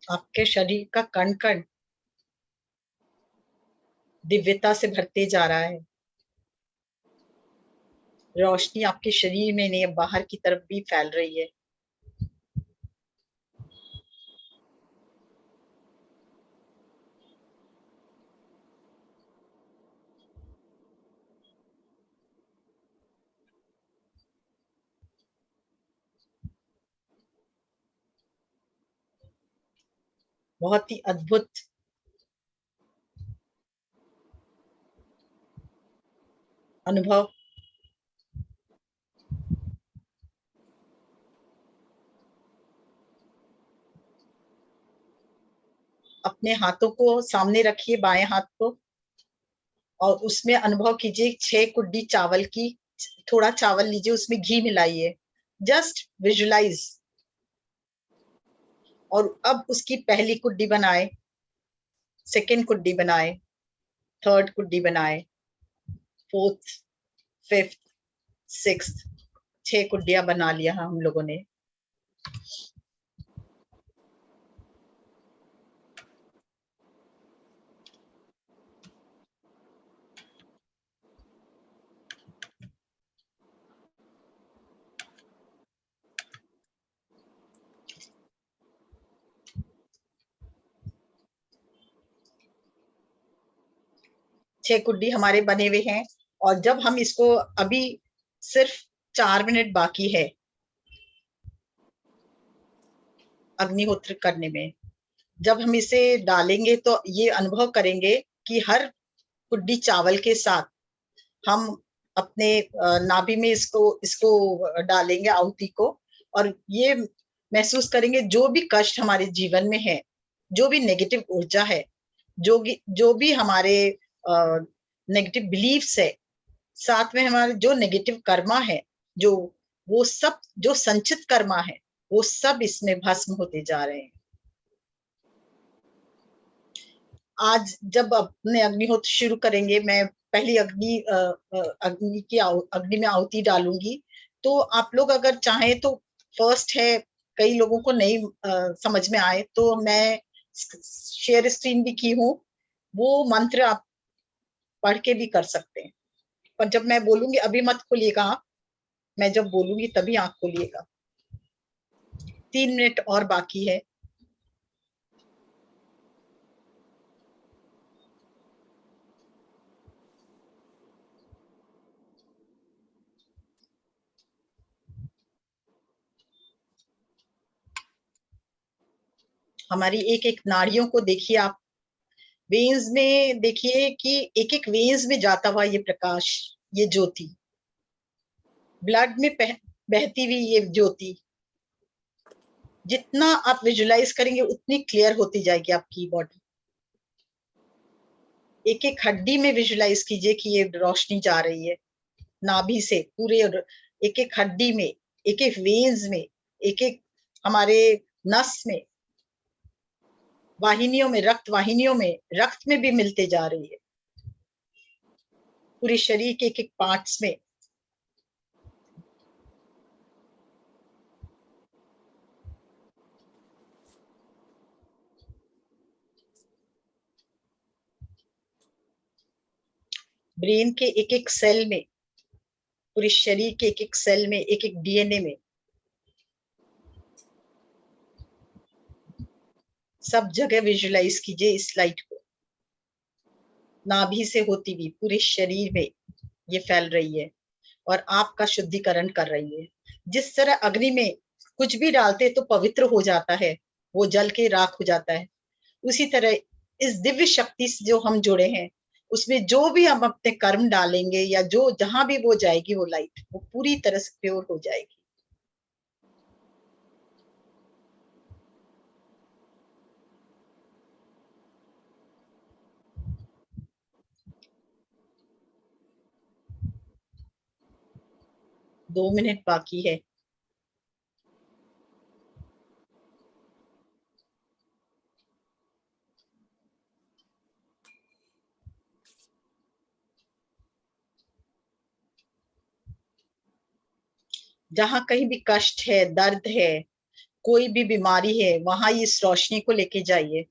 S3: आपके शरीर का कण कण दिव्यता से भरते जा रहा है। रोशनी आपके शरीर में नहीं, बाहर की तरफ भी फैल रही है। बहुत ही अद्भुत अनुभव। अपने हाथों को सामने रखिए, बाएं हाथ को, और उसमें अनुभव कीजिए 6 कुड्डी चावल की। थोड़ा चावल लीजिए, उसमें घी मिलाइए, जस्ट विजुलाइज। और अब उसकी पहली कुड्डी बनाए, सेकेंड कुड्डी बनाए, थर्ड कुड्डी बनाए, फोर्थ, फिफ्थ, सिक्स्थ। 6 कुड्डियां बना लिया हम लोगों ने। छह कुड्डी हमारे बने हुए हैं। और जब हम इसको, अभी सिर्फ 4 मिनट बाकी है अग्निहोत्र करने में। जब हम इसे डालेंगे तो ये अनुभव करेंगे कि हर कुड्डी चावल के साथ हम अपने नाभि में इसको इसको डालेंगे आहुति को। और ये महसूस करेंगे जो भी कष्ट हमारे जीवन में है, जो भी नेगेटिव ऊर्जा है, जो भी हमारे नेगेटिव बिलीफ्स है, साथ में हमारे जो नेगेटिव कर्मा है, जो वो सब जो संचित कर्मा है, वो सब इसमें भस्म होते जा रहे हैं। आज जब अपने अग्निहोत्र शुरू करेंगे, मैं पहली अग्नि में आहुति डालूंगी। तो आप लोग अगर चाहें तो, फर्स्ट है, कई लोगों को नहीं समझ में आए तो मैं शेयर स्क्रीन भी की हूँ, वो मंत्र आप पढ़ के भी कर सकते हैं। पर जब मैं बोलूंगी अभी मत खोलिएगा आप, मैं जब बोलूंगी तभी आंख खोलिएगा। 3 मिनट और बाकी है। हमारी एक एक नाड़ियों को देखिए आप, वेन्स में देखिए कि एक एक वेन्स में जाता हुआ ये प्रकाश, ये ज्योति, ब्लड में बहती हुई ये ज्योति, जितना आप विजुलाइज करेंगे उतनी क्लियर होती जाएगी आपकी बॉडी। एक एक हड्डी में विजुलाइज कीजिए कि ये रोशनी जा रही है नाभि से पूरे, एक एक हड्डी में, एक एक वेन्स में, एक एक हमारे नस में, वाहिनियों में, रक्त वाहिनियों में, रक्त में भी मिलते जा रही है, पूरे शरीर के एक एक पार्ट्स में। ब्रेन के एक एक सेल में, पूरे शरीर के एक एक सेल में, एक एक डीएनए में, सब जगह विजुलाइज कीजिए इस लाइट को, नाभि से होती हुई पूरे शरीर में, ये फैल रही है और आपका शुद्धिकरण कर रही है। जिस तरह अग्नि में कुछ भी डालते तो पवित्र हो जाता है, वो जल के राख हो जाता है, उसी तरह इस दिव्य शक्ति से जो हम जुड़े हैं, उसमें जो भी हम अपने कर्म डालेंगे या जो जहां भी वो जाएगी, वो लाइट वो पूरी तरह से प्योर हो जाएगी। दो मिनट बाकी है। जहां कहीं भी कष्ट है, दर्द है, कोई भी बीमारी है, वहां इस रोशनी को लेके जाइए।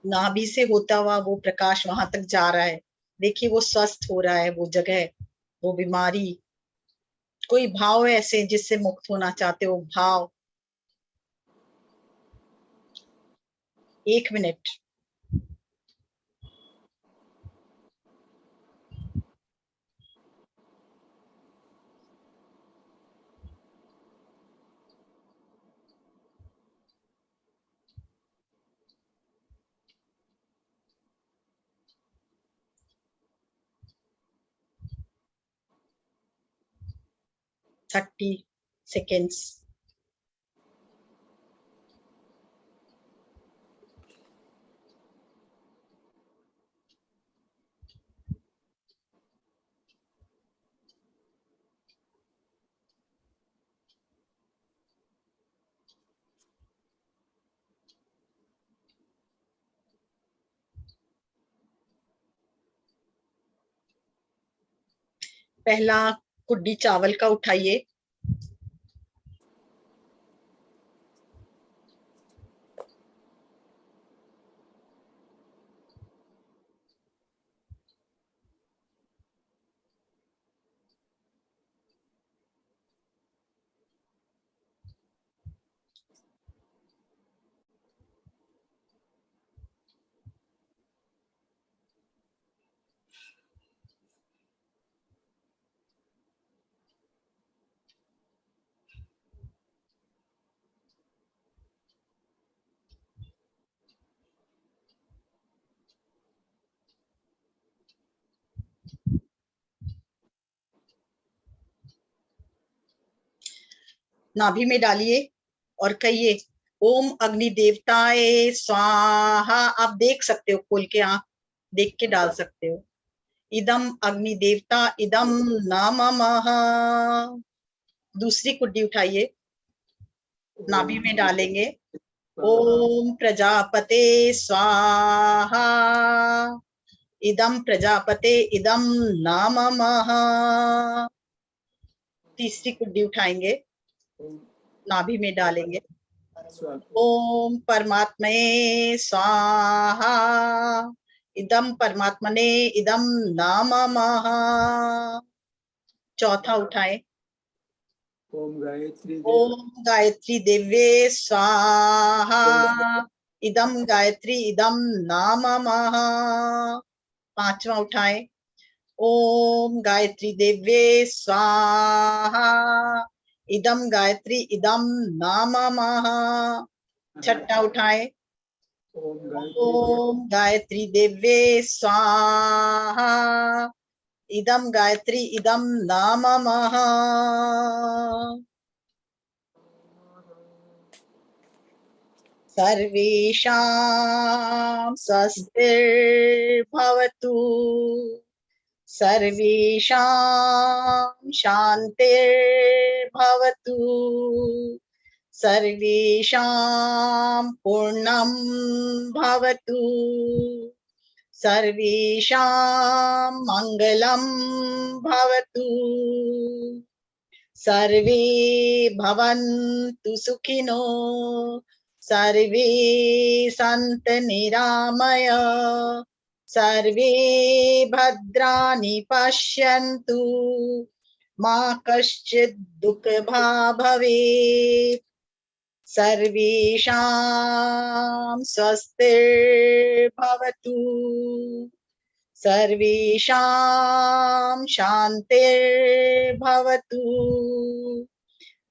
S3: नाभि से होता हुआ वो प्रकाश वहां तक जा रहा है। देखिए वो स्वस्थ हो रहा है, वो जगह, वो बीमारी। कोई भाव है ऐसे जिससे मुक्त होना चाहते हो, भाव। 1 मिनट। Thirty seconds. पहला कुड्डी चावल का उठाइए। नाभि में डालिए और कहिए ओम अग्नि देवताए स्वाहा। आप देख सकते हो, खोल के आंख देख के डाल सकते हो। इदम अग्नि देवता इदम नमः। दूसरी कुड्डी उठाइए, नाभि में डालेंगे। ओम प्रजापते स्वाहा। इदम प्रजापते इदम नमः। तीसरी कुड्डी उठाएंगे, नाभि में डालेंगे। ओम परमात्मने स्वाहा। इदम परमात्मने इदम नमः। चौथा उठाएं। ओम गायत्री देव्ये स्वाहा। इदम गायत्री इदम नमः। पांचवा उठाएं। ओम गायत्री देव्ये स्वाहा। इदम गायत्री इदम नमः। छठा उठाएं। ओम गायत्री देव्ये स्वाहा। इदम गायत्री इदम नमः। सर्वेषां स्वस्तिर्भवतु। सर्वेषां शान्तिर्भवतु। सर्वेषां पूर्णं भवतु। सर्वेषां मङ्गलं भवतु। सर्वे भवन्तु सुखिनो। सर्वे सन्तु निरामय। सर्वे भद्राणि पश्यन्तु। मा कश्चित् दुःखभाग् भवेत्। सर्वेषां स्वस्तिर्भवतु, सर्वेषां शान्तिर्भवतु,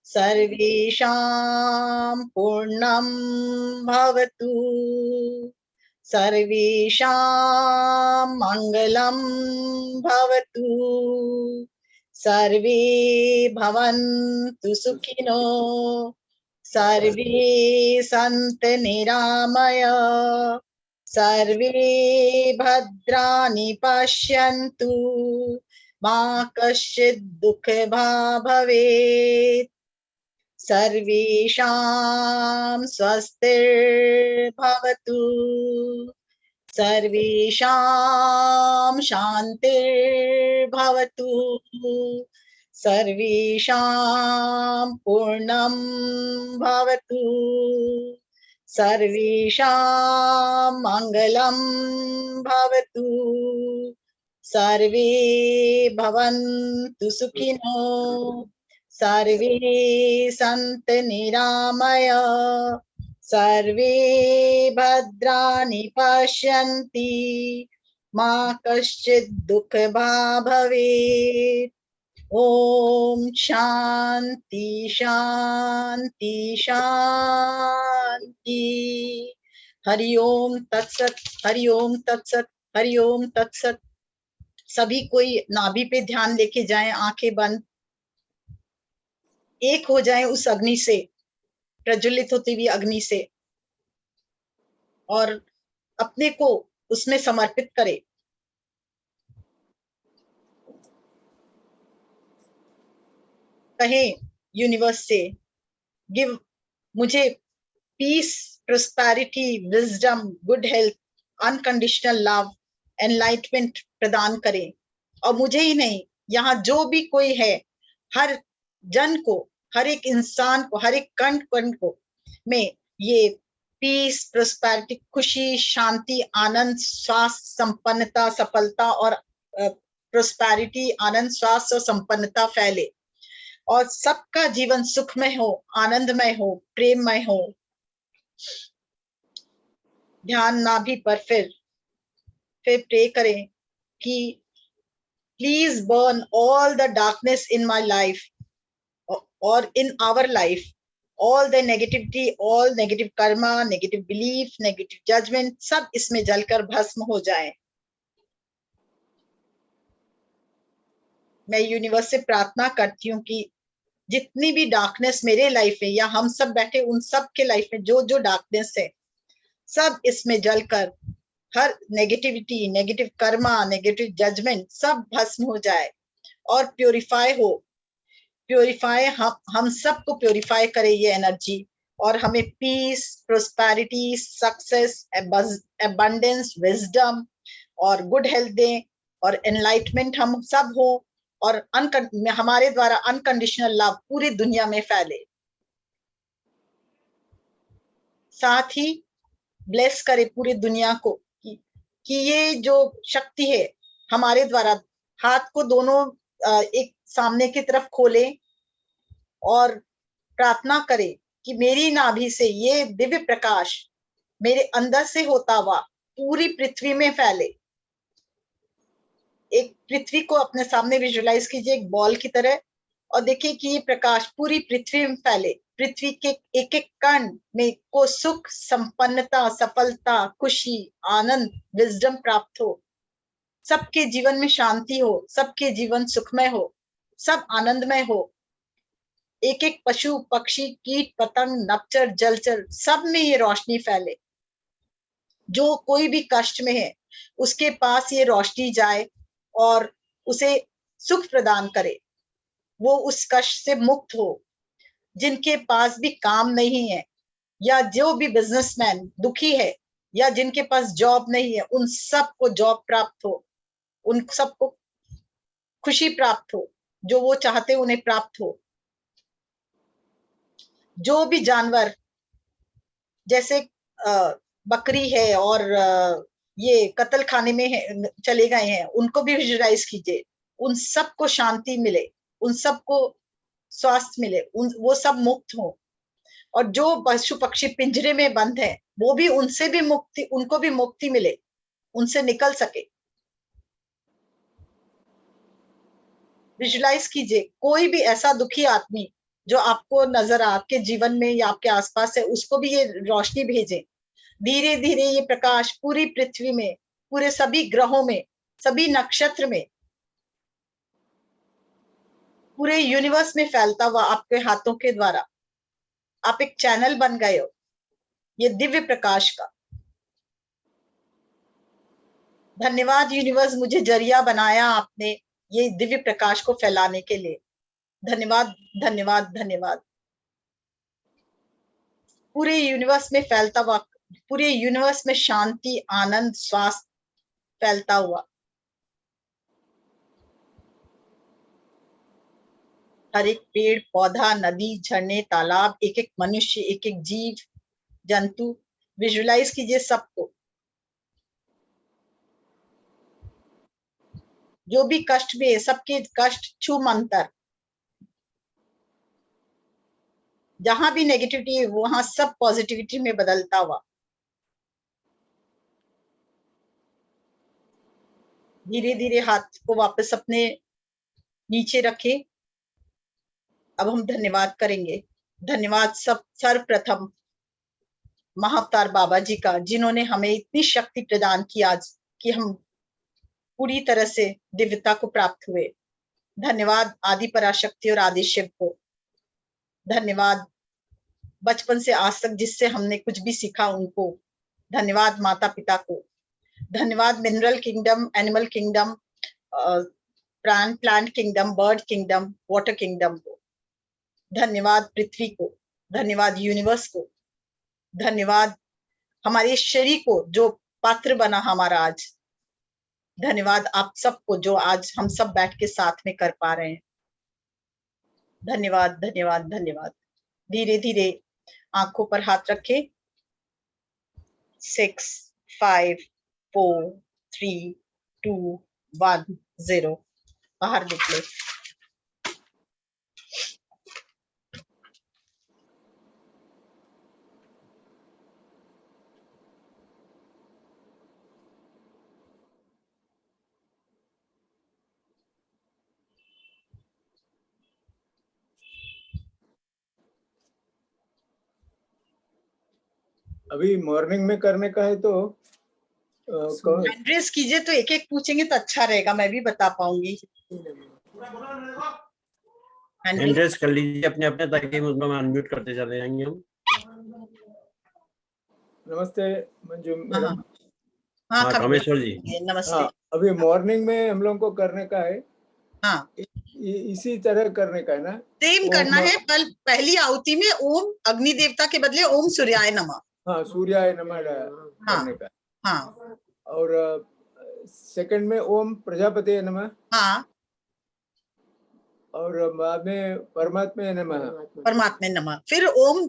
S3: सर्वेषां पूर्णं भवतु, सर्वेषां मङ्गलं भवतु, सर्वे भवन्तु सुखिनो, सर्वे सन्तु निरामया, सर्वे भद्राणि पश्यन्तु, मा कश्चित् दुःखभाग् भवेत्, सर्वेषां स्वस्तिर्भवतु, सर्वेषां शान्तिर्भवतु, सर्वेषां पूर्णं भवतु, सर्वेषां मङ्गलं भवतु, सर्वे भवन्तु सुखिनो, सर्वे सन्तु निरामया, सर्वे भद्राणि पश्यन्ति, मा कश्चित् दुःखभाग् भवेत्। ओम शांति शांति शांति। हरि ओम तत्सत, हरि ओम तत्सत, हरि ओम तत्सत। सभी कोई नाभि पे ध्यान लेके जाएं, आंखें बंद, एक हो जाएं उस अग्नि से, प्रज्वलित होती हुई अग्नि से, और अपने को उसमें समर्पित करें। कहें यूनिवर्स से, गिव मुझे peace, prosperity, wisdom, good health, unconditional love, enlightenment प्रदान करें। और मुझे ही नहीं, यहाँ जो भी कोई है, हर जन को, हर एक इंसान को, हर एक कण कण को में ये पीस, प्रोस्पेरिटी, खुशी, शांति, आनंद, स्वास्थ्य, संपन्नता, सफलता और प्रोस्पेरिटी, आनंद, स्वास्थ्य और संपन्नता फैले, और सबका जीवन सुखमय हो, आनंदमय हो, प्रेममय हो। ध्यान नाभि पर फिर प्रे करें कि please burn all the darkness in my life और in our life, all the negativity, all negative karma, negative belief, negative judgement, सब इसमें जलकर भस्म हो जाए। मैं यूनिवर्स से प्रार्थना करती हूँ कि जितनी भी डार्कनेस मेरे लाइफ में या हम सब बैठे उन सब के लाइफ में जो जो डार्कनेस है, सब इसमें जलकर हर negativity, negative karma, negative judgement सब भस्म हो जाए और प्योरीफाई हो। प्योरीफाई, हम सबको प्योरीफाई करे ये एनर्जी, और हमें peace, prosperity, success, abundance, wisdom और गुड हेल्थ दें, और एनलाइटमेंट हम सब हो, और हमारे द्वारा अनकंडीशनल लव पूरी दुनिया में फैले। साथ ही ब्लेस करे पूरी दुनिया को कि ये जो शक्ति है हमारे द्वारा, हाथ को दोनों एक सामने की तरफ खोले और प्रार्थना करे कि मेरी नाभि से ये दिव्य प्रकाश मेरे अंदर से होता हुआ पूरी पृथ्वी में फैले। एक पृथ्वी को अपने सामने विजुअलाइज कीजिए, एक बॉल की तरह, और देखिए कि ये प्रकाश पूरी पृथ्वी में फैले। पृथ्वी के एक एक कण में को सुख, संपन्नता, सफलता, खुशी, आनंद, विजडम प्राप्त हो। सबके जीवन में शांति हो, सबके जीवन सुखमय हो, सब आनंदमय हो। एक एक पशु, पक्षी, कीट, पतंग, नपचर, जलचर, सब में ये रोशनी फैले। जो कोई भी कष्ट में है उसके पास ये रोशनी जाए और उसे सुख प्रदान करे, वो उस कष्ट से मुक्त हो। जिनके पास भी काम नहीं है, या जो भी बिजनेसमैन दुखी है, या जिनके पास जॉब नहीं है, उन सबको जॉब प्राप्त हो, उन सबको खुशी प्राप्त हो, जो वो चाहते उन्हें प्राप्त हो। जो भी जानवर, जैसे बकरी है और ये कत्ल खाने में है, चले गए हैं, उनको भी विजुअलाइज कीजिए, उन सबको शांति मिले, उन सबको स्वास्थ्य मिले, वो सब मुक्त हो। और जो पशु पक्षी पिंजरे में बंद है वो भी उनसे भी मुक्ति, उनको भी मुक्ति मिले, उनसे निकल सके। विजुलाइज कीजिए कोई भी ऐसा दुखी आदमी जो आपको नजर आपके जीवन में या आपके आसपास है, उसको भी ये रोशनी भेजे। धीरे धीरे ये प्रकाश पूरी पृथ्वी में, पूरे सभी ग्रहों में, सभी नक्षत्र में, पूरे यूनिवर्स में फैलता हुआ आपके हाथों के द्वारा आप एक चैनल बन गए हो ये दिव्य प्रकाश का। धन्यवाद यूनिवर्स, मुझे जरिया बनाया आपने ये दिव्य प्रकाश को फैलाने के लिए। धन्यवाद धन्यवाद धन्यवाद। पूरे यूनिवर्स में फैलता हुआ, पूरे यूनिवर्स में शांति, आनंद, स्वास्थ्य फैलता हुआ। हर एक पेड़ पौधा, नदी, झरने, तालाब, एक एक मनुष्य, एक एक जीव जंतु, विजुलाइज कीजिए सबको। जो भी कष्ट में, सबके कष्ट छू मंतर। जहां भी नेगेटिविटी है वहां सब पॉजिटिविटी में बदलता हुआ। धीरे धीरे हाथ को वापस अपने नीचे रखें। अब हम धन्यवाद करेंगे। धन्यवाद सब सर्वप्रथम महाअवतार बाबा जी का, जिन्होंने हमें इतनी शक्ति प्रदान की आज कि हम पूरी तरह से दिव्यता को प्राप्त हुए। धन्यवाद आदि पराशक्ति और आदि शिव को। धन्यवाद बचपन से आज तक जिससे हमने कुछ भी सीखा उनको। धन्यवाद माता पिता को। धन्यवाद mineral kingdom, animal kingdom, plant kingdom, bird kingdom, water kingdom को। धन्यवाद पृथ्वी को। धन्यवाद यूनिवर्स को। धन्यवाद हमारे शरीर को जो पात्र बना हमारा आज। धन्यवाद आप सबको जो आज हम सब बैठ के साथ में कर पा रहे हैं। धन्यवाद धन्यवाद धन्यवाद। धीरे धीरे आंखों पर हाथ रखें। 6, 5, 4, 3, 2, 1, 0 बाहर निकले।
S1: अभी मॉर्निंग में करने का है तो
S3: एड्रेस कीजिए तो एक एक पूछेंगे तो अच्छा रहेगा, मैं भी बता पाऊंगी।
S2: एड्रेस कर लीजिए अपने अपने, ताकि उसमें अनम्यूट करते चले जाएंगे हम।
S1: नमस्ते मंजू मैडम।
S3: हाँ
S2: कामेश्वर जी
S3: नमस्ते।
S1: हाँ, अभी मॉर्निंग में हम लोग को करने का है।
S3: हाँ
S1: इसी तरह करने का है ना,
S3: सेम करना है। कल पहली आहुति में ओम अग्नि देवता के बदले ओम सूर्याय नमः।
S1: हाँ, सूर्याय नमः करने का।
S3: हाँ
S1: और सेकंड में ओम प्रजापति नमः।
S3: हाँ
S1: और बाद में परमात्मा नमः।
S3: परमात्मा नमः। फिर ओम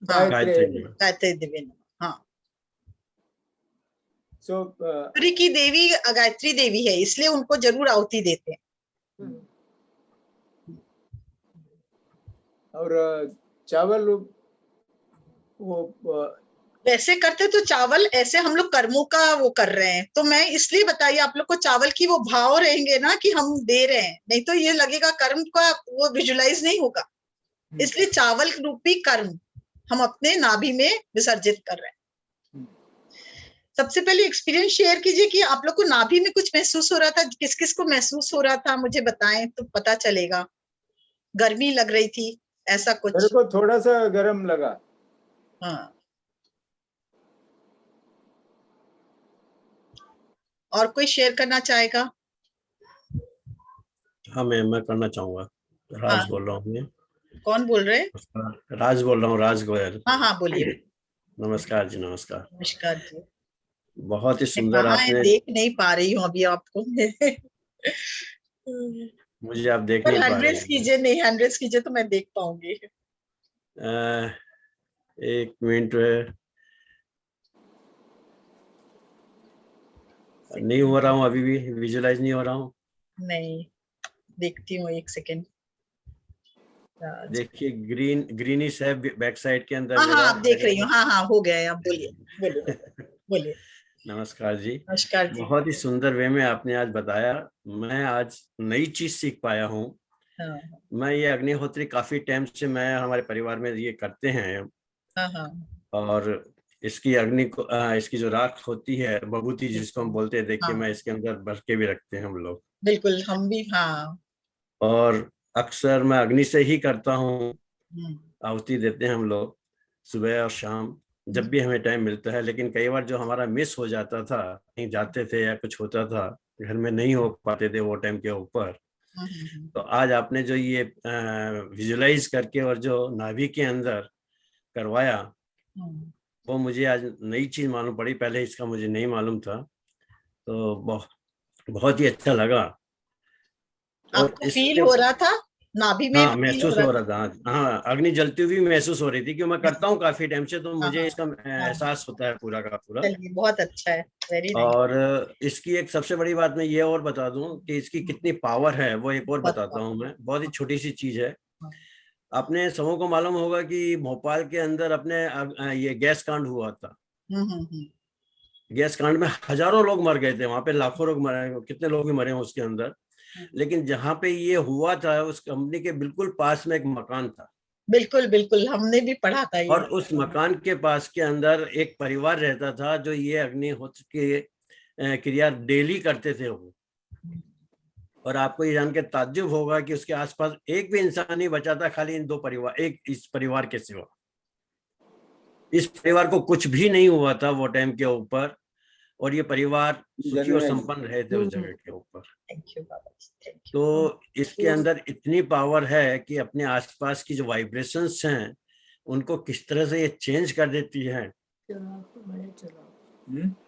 S3: गायत्री देवी नमः। हाँ सूर्य की देवी गायत्री देवी है, इसलिए उनको जरूर आहुति देते हैं।
S1: और चावल वो
S3: वैसे करते तो चावल, ऐसे हम लोग कर्मों का वो कर रहे हैं, तो मैं इसलिए बताइए आप लोग को चावल की वो भाव रहेंगे ना कि हम दे रहे हैं, नहीं तो ये लगेगा कर्म का वो विजुलाइज नहीं होगा। इसलिए चावल रूपी कर्म हम अपने नाभि में विसर्जित कर रहे हैं। सबसे पहले एक्सपीरियंस शेयर कीजिए कि आप लोग को नाभि में कुछ महसूस हो रहा था, किस किस को महसूस हो रहा था मुझे बताएं तो पता चलेगा। गर्मी लग रही थी ऐसा कुछ?
S1: मेरे को थोड़ा सा गर्म लगा।
S3: हाँ, और कोई शेयर करना चाहेगा?
S2: हाँ मैं करना चाहूंगा। राज बोल रहा हूँ।
S3: कौन बोल रहे हैं?
S2: राज बोल रहा हूँ, राज गोयल।
S3: हाँ बोलिए।
S2: नमस्कार जी, नमस्कार।
S3: नमस्कार जी।
S2: बहुत ही सुंदर आपने।
S3: देख नहीं पा रही हूँ अभी आपको।
S2: मुझे आप देख नहीं पा रहे हैं।
S3: कीजिए, नहीं हैंड्रेस कीजिए तो मैं देख पाऊंगी।
S2: एक मिनट नहीं हो रहा हूँ, अभी भी विजुलाइज नहीं हो रहा हूँ।
S3: नहीं, देखती हूँ एक सेकेंड।
S2: देखिए ग्रीनिश है बैक साइड के अंदर
S3: हाँ
S2: मेरा।
S3: आप देख रही हूँ, हाँ हाँ हो गया है, आप बोलिए बोलिए बोलिए।
S2: नमस्कार जी।
S3: नमस्कार जी।
S2: बहुत ही सुंदर वे में आपने आज बताया। मैं आज नई चीज सीख पाया हूँ।
S3: हाँ
S2: मैं ये अग्निहोत्री काफी टाइम से मैं हमारे परिवार में ये करते हैं।
S3: हाँ हाँ
S2: और इसकी अग्नि को इसकी जो राख होती है बभूति जिसको हम बोलते हैं, देखिए
S3: हाँ
S2: मैं इसके अंदर भर के भी रखते हैं हम लोग।
S3: बिल्कुल, हम भी हाँ।
S2: और अक्सर मैं अग्नि से ही करता हूँ।
S3: हम्म,
S2: आहुति देते हैं हम लोग सुबह और शाम जब भी हमें टाइम मिलता है। लेकिन कई बार जो हमारा मिस हो जाता था, कहीं जाते थे या कुछ होता था, घर में नहीं हो पाते थे वो टाइम के ऊपर, तो आज आपने जो ये विजुलाइज करके और जो नाभि के अंदर करवाया, वो मुझे आज नई चीज मालूम पड़ी। पहले इसका मुझे नहीं मालूम था, तो बहुत ही अच्छा लगा। और
S3: आपको फील
S2: इसके
S3: हो रहा था नाभि में,
S2: हाँ
S3: फील हो
S2: महसूस
S3: रहा
S2: हो
S3: था?
S2: रहा था। हाँ अग्नि जलती हुई महसूस हो रही थी, क्योंकि मैं करता हूँ काफी टाइम से, तो
S3: हाँ
S2: मुझे
S3: हाँ
S2: इसका
S3: हाँ,
S2: एहसास होता है पूरा का पूरा।
S3: चलिए बहुत अच्छा है, वेरी नाइस।
S2: और इसकी एक सबसे बड़ी बात मैं ये और बता दूं कि इसकी कितनी पावर है, वो एक और
S3: बहुत
S2: बताता हूँ मैं। बहुत ही
S3: हाँ,
S2: छोटी सी चीज है।
S3: हाँ,
S2: आपने सबों को मालूम होगा कि भोपाल के अंदर अपने ये गैस कांड हुआ था।
S3: हम्म।
S2: गैस कांड में हजारों लोग मर गए थे, वहां पे लाखों लोग मरे, कितने लोग ही मरे हैं उसके अंदर। लेकिन जहाँ पे ये हुआ था उस कंपनी के बिल्कुल पास में एक मकान था,
S3: बिल्कुल बिल्कुल, हमने भी पढ़ा था ये।
S2: और उस मकान के पास के अंदर एक परिवार रहता था जो ये अग्निहोत्र की क्रिया डेली करते थे वो। और आपको ये जान के ताज्जुब होगा कि उसके आसपास एक भी इंसान नहीं बचा था, खाली इन दो परिवार, एक इस परिवार के सिवा। इस परिवार को कुछ भी नहीं हुआ था वो टाइम के ऊपर, और ये परिवार सुखी और संपन्न रहे थे उस जगह के ऊपर।
S3: थैंक यू बाबा जी, थैंक यू।
S2: तो इसके अंदर इतनी पावर है कि अपने आसपास की जो वाइब्रेशंस हैं उनको किस तरह से ये चेंज कर देती है।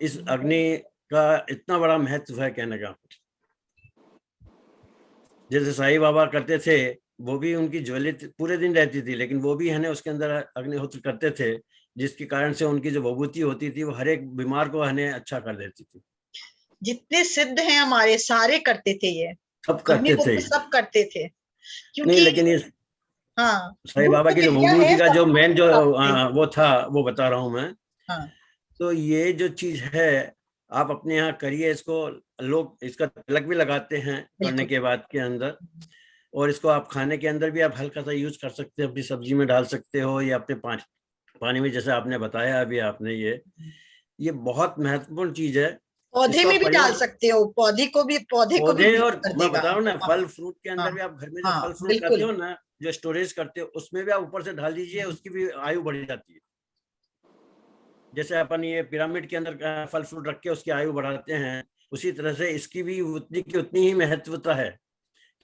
S2: इस अग्नि का इतना बड़ा महत्व है कहने का। जैसे साईं बाबा करते थे, वो भी उनकी ज्वलित पूरे दिन रहती थी, लेकिन वो भी है ना उसके अंदर अग्निहोत्र करते थे, जिसके कारण से उनकी जो विभूति होती थी वो हर एक बीमार को है अच्छा कर देती थी।
S3: जितने सिद्ध हैं हमारे सारे करते थे ये,
S2: सब करते थे।
S3: अग्निहोत्र सब करते थे,
S2: नहीं
S3: क्योंकि
S2: लेकिन ये
S3: हाँ
S2: साईं बाबा
S3: गुप्त
S2: की जो
S3: विद्या
S2: विभूति
S3: है
S2: का जो
S3: सबको
S2: मेन जो
S3: प्राप्त नहीं।
S2: वो था वो बता रहा हूँ मैं।
S3: हाँ
S2: तो ये जो चीज है आप अपने यहाँ करिए इसको। लोग इसका तिलक भी लगाते हैं करने
S3: बिल्कुल।
S2: के बाद के अंदर। और इसको आप खाने के अंदर भी आप हल्का सा यूज कर सकते हो, अपनी सब्जी में डाल सकते हो या अपने पानी में, जैसे आपने बताया अभी आपने ये बहुत महत्वपूर्ण चीज है।
S3: पौधे
S2: इसको
S3: में
S2: आप
S3: भी डाल
S2: प्रयोग
S3: सकते हो, पौधे को भी
S2: पौधे,
S3: ग्रीन
S2: और
S3: कर
S2: मैं
S3: देगा।
S2: बता रहा हूँ ना
S3: हाँ
S2: फल फ्रूट के
S3: हाँ
S2: अंदर भी, आप घर में जो
S3: हाँ
S2: फल फ्रूट खाते
S3: बिल्कुल।
S2: हो ना, जो स्टोरेज करते हो, उसमें भी आप ऊपर से डाल दीजिए, उसकी भी आयु बढ़ जाती है। जैसे अपन ये पिरामिड के अंदर फल फ्रूट रख के उसकी आयु बढ़ाते हैं, उसी तरह से इसकी भी उतनी की उतनी ही महत्वता है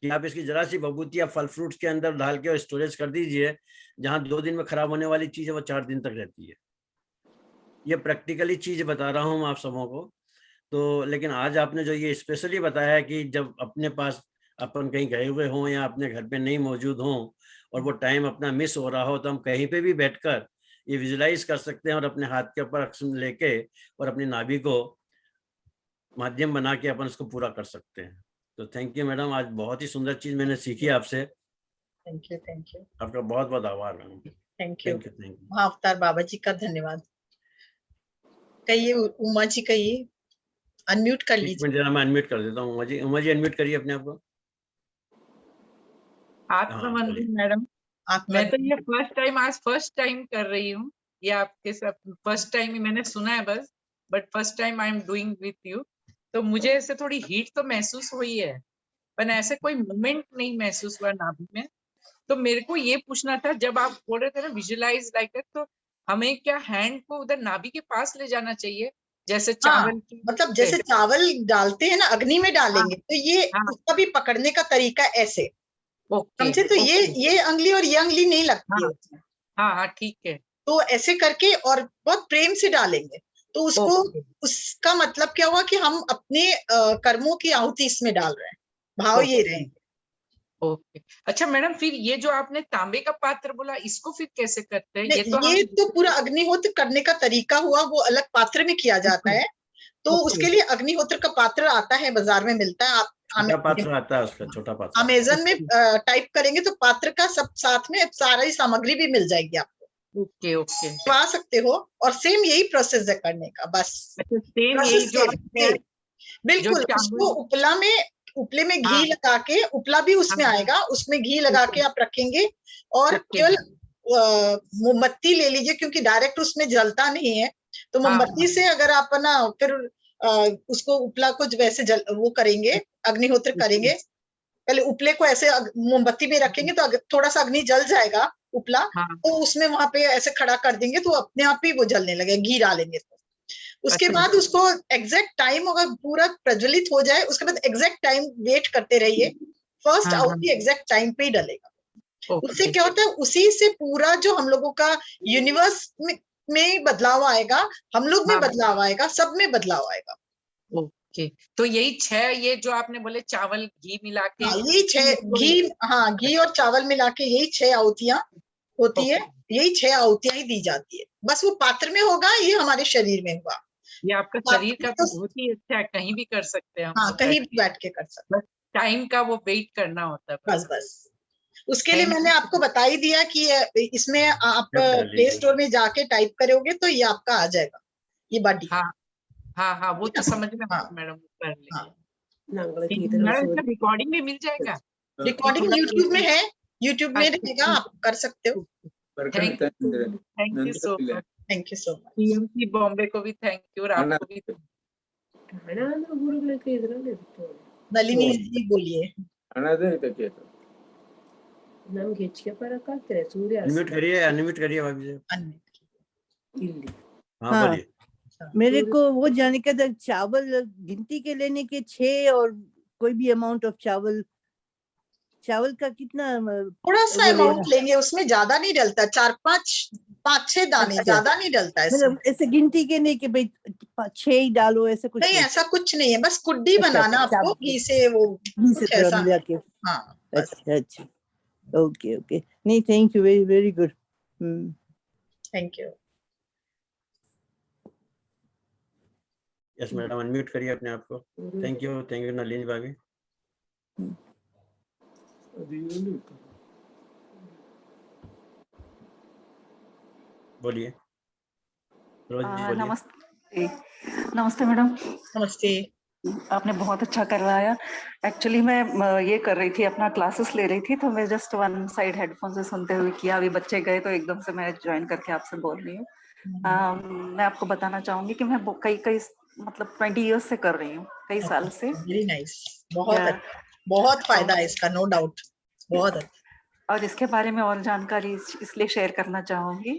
S2: कि आप इसकी जरा सी विभूति आप फल फ्रूट के अंदर डाल के स्टोरेज कर दीजिए। जहां 2 दिन में खराब होने वाली चीज है वो 4 दिन तक रहती है। ये प्रैक्टिकली चीज बता रहा हूँ आप सबों को। तो लेकिन आज आपने जो ये स्पेशली बताया है कि जब अपने पास अपन कहीं गए हुए हों या अपने घर पे नहीं मौजूद हों और वो टाइम अपना मिस हो रहा हो, तो हम कहीं पे भी बैठकर ये विजुलाइज कर सकते हैं और अपने हाथ के ऊपर अक्सर लेके और अपनी नाभि को माध्यम बना के अपन उसको पूरा कर सकते हैं। तो थैंक यू मैडम, आज बहुत ही सुंदर चीज मैंने सीखी आपसे।
S3: थैंक यू थैंक यू
S2: आपका बहुत बहुत आभार madam.
S3: Thank you.
S2: Thank you. Thank you.
S3: Mahavatar Baba ji का धन्यवाद। कहिए उमा जी, कहिए, अनम्यूट कर
S2: एक
S3: लीजिए।
S2: मिनट जरा मैं अनम्यूट कर देता हूँ। उमा जी अनम्यूट करिए अपने आप को। हाँ
S4: आत्मवंदन
S2: बोलिए।
S4: मैडम।
S3: आप
S4: मैं तो ये फर्स्ट टाइम कर रही हूँ। ये आपके सब फर्स्ट टाइम ही मैंने सुना है बस, but first time I am doing with you. तो मुझे ऐसे थोड़ी हीट तो महसूस हुई है, पर ऐसे कोई मूवमेंट नहीं महसूस हुआ नाभि में। तो मेरे को ये पूछना था, जब आप बोल रहे थे ना विजुलाइज लाइक दैट, तो हमें क्या हैंड को उधर नाभि के पास ले जाना चाहिए, जैसे
S3: हाँ,
S4: चावल की
S3: मतलब जैसे चावल डालते हैं ना अग्नि में डालेंगे, तो ये
S4: हाँ
S3: उसका भी पकड़ने का तरीका ऐसे,
S4: ओके
S3: समझे? तो ये अंगली और ये अंगली नहीं लगती है
S4: हाँ
S3: उसमें।
S4: हाँ हाँ ठीक है।
S3: तो ऐसे करके और बहुत प्रेम से डालेंगे, तो उसको
S4: ओके
S3: उसका मतलब क्या हुआ कि हम अपने कर्मों की आहुति इसमें डाल रहे हैं, भाव ये रहेंगे।
S4: ओके। अच्छा मैडम, फिर ये जो आपने तांबे का पात्र बोला, इसको फिर कैसे करते हैं? ये तो
S3: ये
S4: हम
S3: तो पूरा अग्निहोत्र करने का तरीका हुआ, वो अलग पात्र में किया जाता है। तो उसके लिए अग्निहोत्र का पात्र आता है, बाजार में मिलता है, आप
S2: छोटा पात्र आता है उसका, छोटा पात्र।
S3: अमेजन में टाइप करेंगे तो पात्र का सब साथ में सारी सामग्री भी मिल जाएगी आपको।
S4: ओके ओके,
S3: तो आ सकते हो, और सेम यही प्रोसेस है करने का, बस
S4: सेम यही
S3: प्रोसेस
S4: जो आपने
S3: बिल्कुल।
S4: जो
S3: उसको उपले में घी
S4: हाँ।
S3: लगा के, उपला भी उसमें
S4: हाँ।
S3: आएगा, उसमें घी लगा के आप रखेंगे, और
S4: ओके।
S3: केवल मोमबत्ती ले लीजिए, क्योंकि डायरेक्ट उसमें जलता नहीं है, तो
S4: हाँ,
S3: मोमबत्ती से अगर आप ना फिर उसको उपला को वैसे वो करेंगे, अग्निहोत्र करेंगे, पहले उपले को ऐसे मोमबत्ती में रखेंगे तो थोड़ा सा अग्नि जल जाएगा उपला,
S4: हाँ।
S3: तो उसमें वहां पे ऐसे खड़ा कर देंगे तो अपने आप ही वो जलने लगे, घी डालेंगे तो। उसके
S4: अच्छा।
S3: बाद उसको एग्जैक्ट टाइम अगर पूरा प्रज्वलित हो जाए, उसके बाद एग्जैक्ट टाइम वेट करते रहिए, फर्स्ट
S4: हाँ,
S3: आउट एग्जैक्ट टाइम पे ही डलेगा।
S4: ओके।
S3: उससे क्या होता है, उसी से पूरा जो हम लोगों का यूनिवर्स में बदलाव आएगा, हम लोग में
S4: हाँ।
S3: बदलाव आएगा, सब में बदलाव आएगा।
S4: ओके, तो यही 6 ये जो आपने बोले चावल घी मिला के,
S3: हाँ, यही 6 घी, हाँ घी और चावल मिला के यही 6 आहुतियां होती है, यही 6 आहुतियां ही दी जाती है। बस वो पात्र में होगा, ये हमारे शरीर में होगा।
S4: ये आपका शरीर का तो बहुत ही अच्छा है, कहीं भी कर सकते हैं हम।
S3: हाँ, कहीं भी बैठ के कर सकते हैं,
S4: बस टाइम का वो वेट करना होता है।
S3: बस उसके लिए
S4: Thank
S3: मैंने आपको बता ही दिया कि इसमें आप
S2: जब कर
S3: प्ले
S2: लीजिए।
S3: स्टोर में जाके टाइप करोगे तो ये आपका आ जाएगा, ये बॉडी।
S4: हाँ हाँ हाँ, वो तो समझ में
S3: हाँ,
S4: मैडम कर लेंगे।
S3: हाँ।
S4: मैडम इसका रिकॉर्डिंग भी मिल जाएगा?
S3: रिकॉर्डिंग यूट्यूब में है, यूट्यूब में रहेगा, आप कर सकते हो।
S4: Thank you so much.
S3: Thank you so much.
S4: TMC Bombay को भी थैंक यू, और आपको भी।
S3: नलिनी जी बोलिए।
S2: अनम्यूट करिए भाभी जी। हाँ
S5: हाँ।
S2: बोलिए।
S5: मेरे को वो जानने का था, चावल गिनती के लेने के 6 और कोई भी अमाउंट ऑफ चावल का कितना
S3: थोड़ा सा
S5: वो
S3: अमाउंट
S5: लेना?
S3: लेंगे, उसमें ज्यादा नहीं डलता, 4-5-6 दाने,
S5: अच्छा।
S3: ज्यादा नहीं डलता है इसमें।
S5: मतलब ऐसे गिनती के नहीं कि भाई 6 ही डालो, ऐसे कुछ
S3: नहीं, ऐसा कुछ नहीं है, बस कुड्डी
S5: अच्छा,
S3: बनाना आपको घी से, वो
S5: घी से
S3: कुछ
S5: थोड़ा
S3: ऐसा
S5: मिला
S3: नहीं।
S5: के।
S3: हाँ, बस।
S5: अच्छा, ओके नहीं, thank you, very very good.
S3: Thank you.
S2: Yes madam, unmute करिए अपने आप को। थैंक यू नलिनी भाभी। बोलिए।
S6: नमस्ते मैडम।
S3: नमस्ते।
S6: आपने बहुत अच्छा करवाया। एक्चुअली मैं ये कर रही थी, अपना क्लासेस ले रही थी, तो मैं जस्ट वन साइड हेडफोन से सुनते हुए किया। अभी बच्चे गए तो एकदम से मैं ज्वाइन करके आपसे बोल रही हूँ। मैं आपको बताना चाहूंगी कि मैं कई मतलब 20 इयर्स से कर रही हूँ, कई साल से।
S3: वेरी नाइस, बहुत फायदा है इसका, नो डाउट, बहुत अच्छा।
S6: और इसके बारे में और जानकारी इसलिए शेयर करना चाहूंगी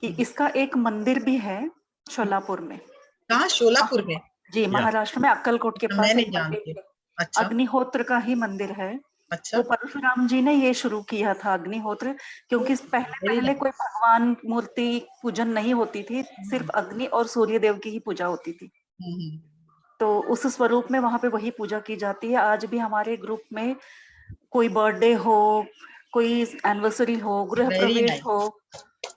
S6: कि इसका एक मंदिर भी है शोलापुर में।
S3: कहाँ? शोलापुर में?
S6: जी, महाराष्ट्र में अक्कलकोट के पास
S3: मैं नहीं
S6: एक
S3: जानती।
S6: मंदिर,
S3: अच्छा,
S6: अग्निहोत्र का ही मंदिर है।
S3: अच्छा।
S6: वो परशुराम जी ने ये शुरू किया था अग्निहोत्र, क्योंकि पहले कोई भगवान मूर्ति पूजन नहीं होती थी, सिर्फ अग्नि और सूर्य देव की ही पूजा होती थी। तो उस स्वरूप में वहां पे वही पूजा की जाती है। आज भी हमारे ग्रुप में कोई बर्थडे हो, कोई एनिवर्सरी हो, गृह प्रवेश हो,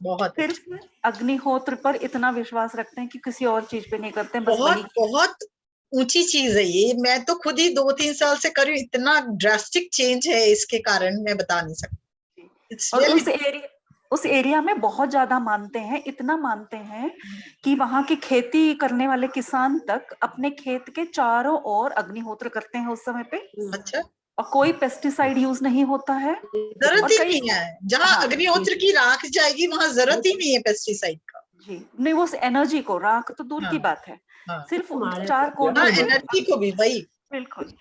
S3: बहुत
S6: सिर्फ अग्निहोत्र पर इतना विश्वास रखते हैं कि किसी और चीज पे नहीं करते हैं, बस वही।
S3: बहुत ऊंची चीज है ये। मैं तो खुद ही 2-3 साल से कर रही हूँ, इतना ड्रास्टिक चेंज है इसके कारण, मैं बता नहीं सकती।
S6: और उस एरिया में बहुत ज्यादा मानते हैं, इतना मानते हैं कि वहां की खेती करने वाले किसान तक अपने खेत के चारों ओर अग्निहोत्र करते हैं उस समय पे।
S3: अच्छा।
S6: और कोई पेस्टिसाइड यूज नहीं होता है,
S3: जरूरत ही नहीं है। जहाँ अग्निहोत्र की राख जाएगी वहां जरूरत ही नहीं है पेस्टिसाइड का।
S6: जी नहीं, वो एनर्जी को, राख तो दूर की बात है, सिर्फ 4 कोण
S3: एनर्जी को भी वही।
S6: बिल्कुल।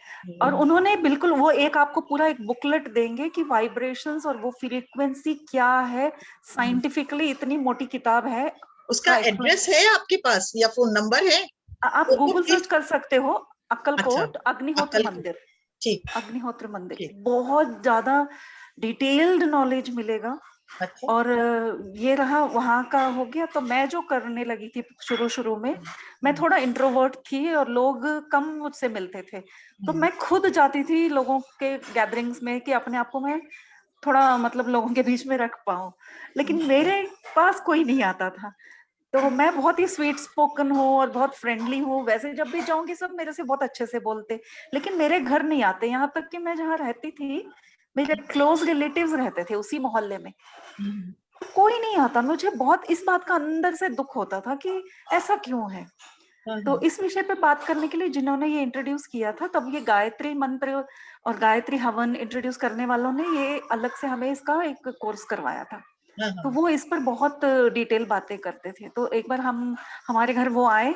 S6: और उन्होंने बिल्कुल वो आपको पूरा एक बुकलेट देंगे कि वाइब्रेशंस और वो फ्रीक्वेंसी क्या है, साइंटिफिकली इतनी मोटी किताब है।
S3: उसका एड्रेस है आपके पास या फोन नंबर है?
S6: आप गूगल सर्च कर सकते हो, अक्कलकोट अग्निहोत्र मंदिर।
S3: ठीक,
S6: अग्निहोत्र मंदिर, बहुत ज्यादा डिटेल्ड नॉलेज मिलेगा।
S3: अच्छा।
S6: और ये रहा वहां का हो गया। तो मैं जो करने लगी थी शुरू में, मैं थोड़ा इंट्रोवर्ट थी और लोग कम मुझसे मिलते थे, तो मैं खुद जाती थी लोगों के गैदरिंग्स में कि अपने आप को मैं थोड़ा मतलब लोगों के बीच में रख पाऊं, लेकिन मेरे पास कोई नहीं आता था। तो मैं बहुत ही स्वीट स्पोकन हूँ और बहुत फ्रेंडली हूँ, वैसे जब भी जाऊंगी सब मेरे से बहुत अच्छे से बोलते, लेकिन मेरे घर नहीं आते। यहाँ तक कि मैं जहाँ रहती थी, मेरे क्लोज रिलेटिव्स रहते थे उसी मोहल्ले में, कोई नहीं आता। मुझे बहुत इस बात का अंदर से दुख होता था कि ऐसा क्यों है। तो इस विषय पे बात करने के लिए जिन्होंने ये इंट्रोड्यूस किया था, तब ये गायत्री मंत्र और गायत्री हवन इंट्रोड्यूस करने वालों ने ये अलग से हमें इसका एक कोर्स करवाया था। तो वो इस पर बहुत डिटेल बातें करते थे। तो एक बार हमारे घर वो आए,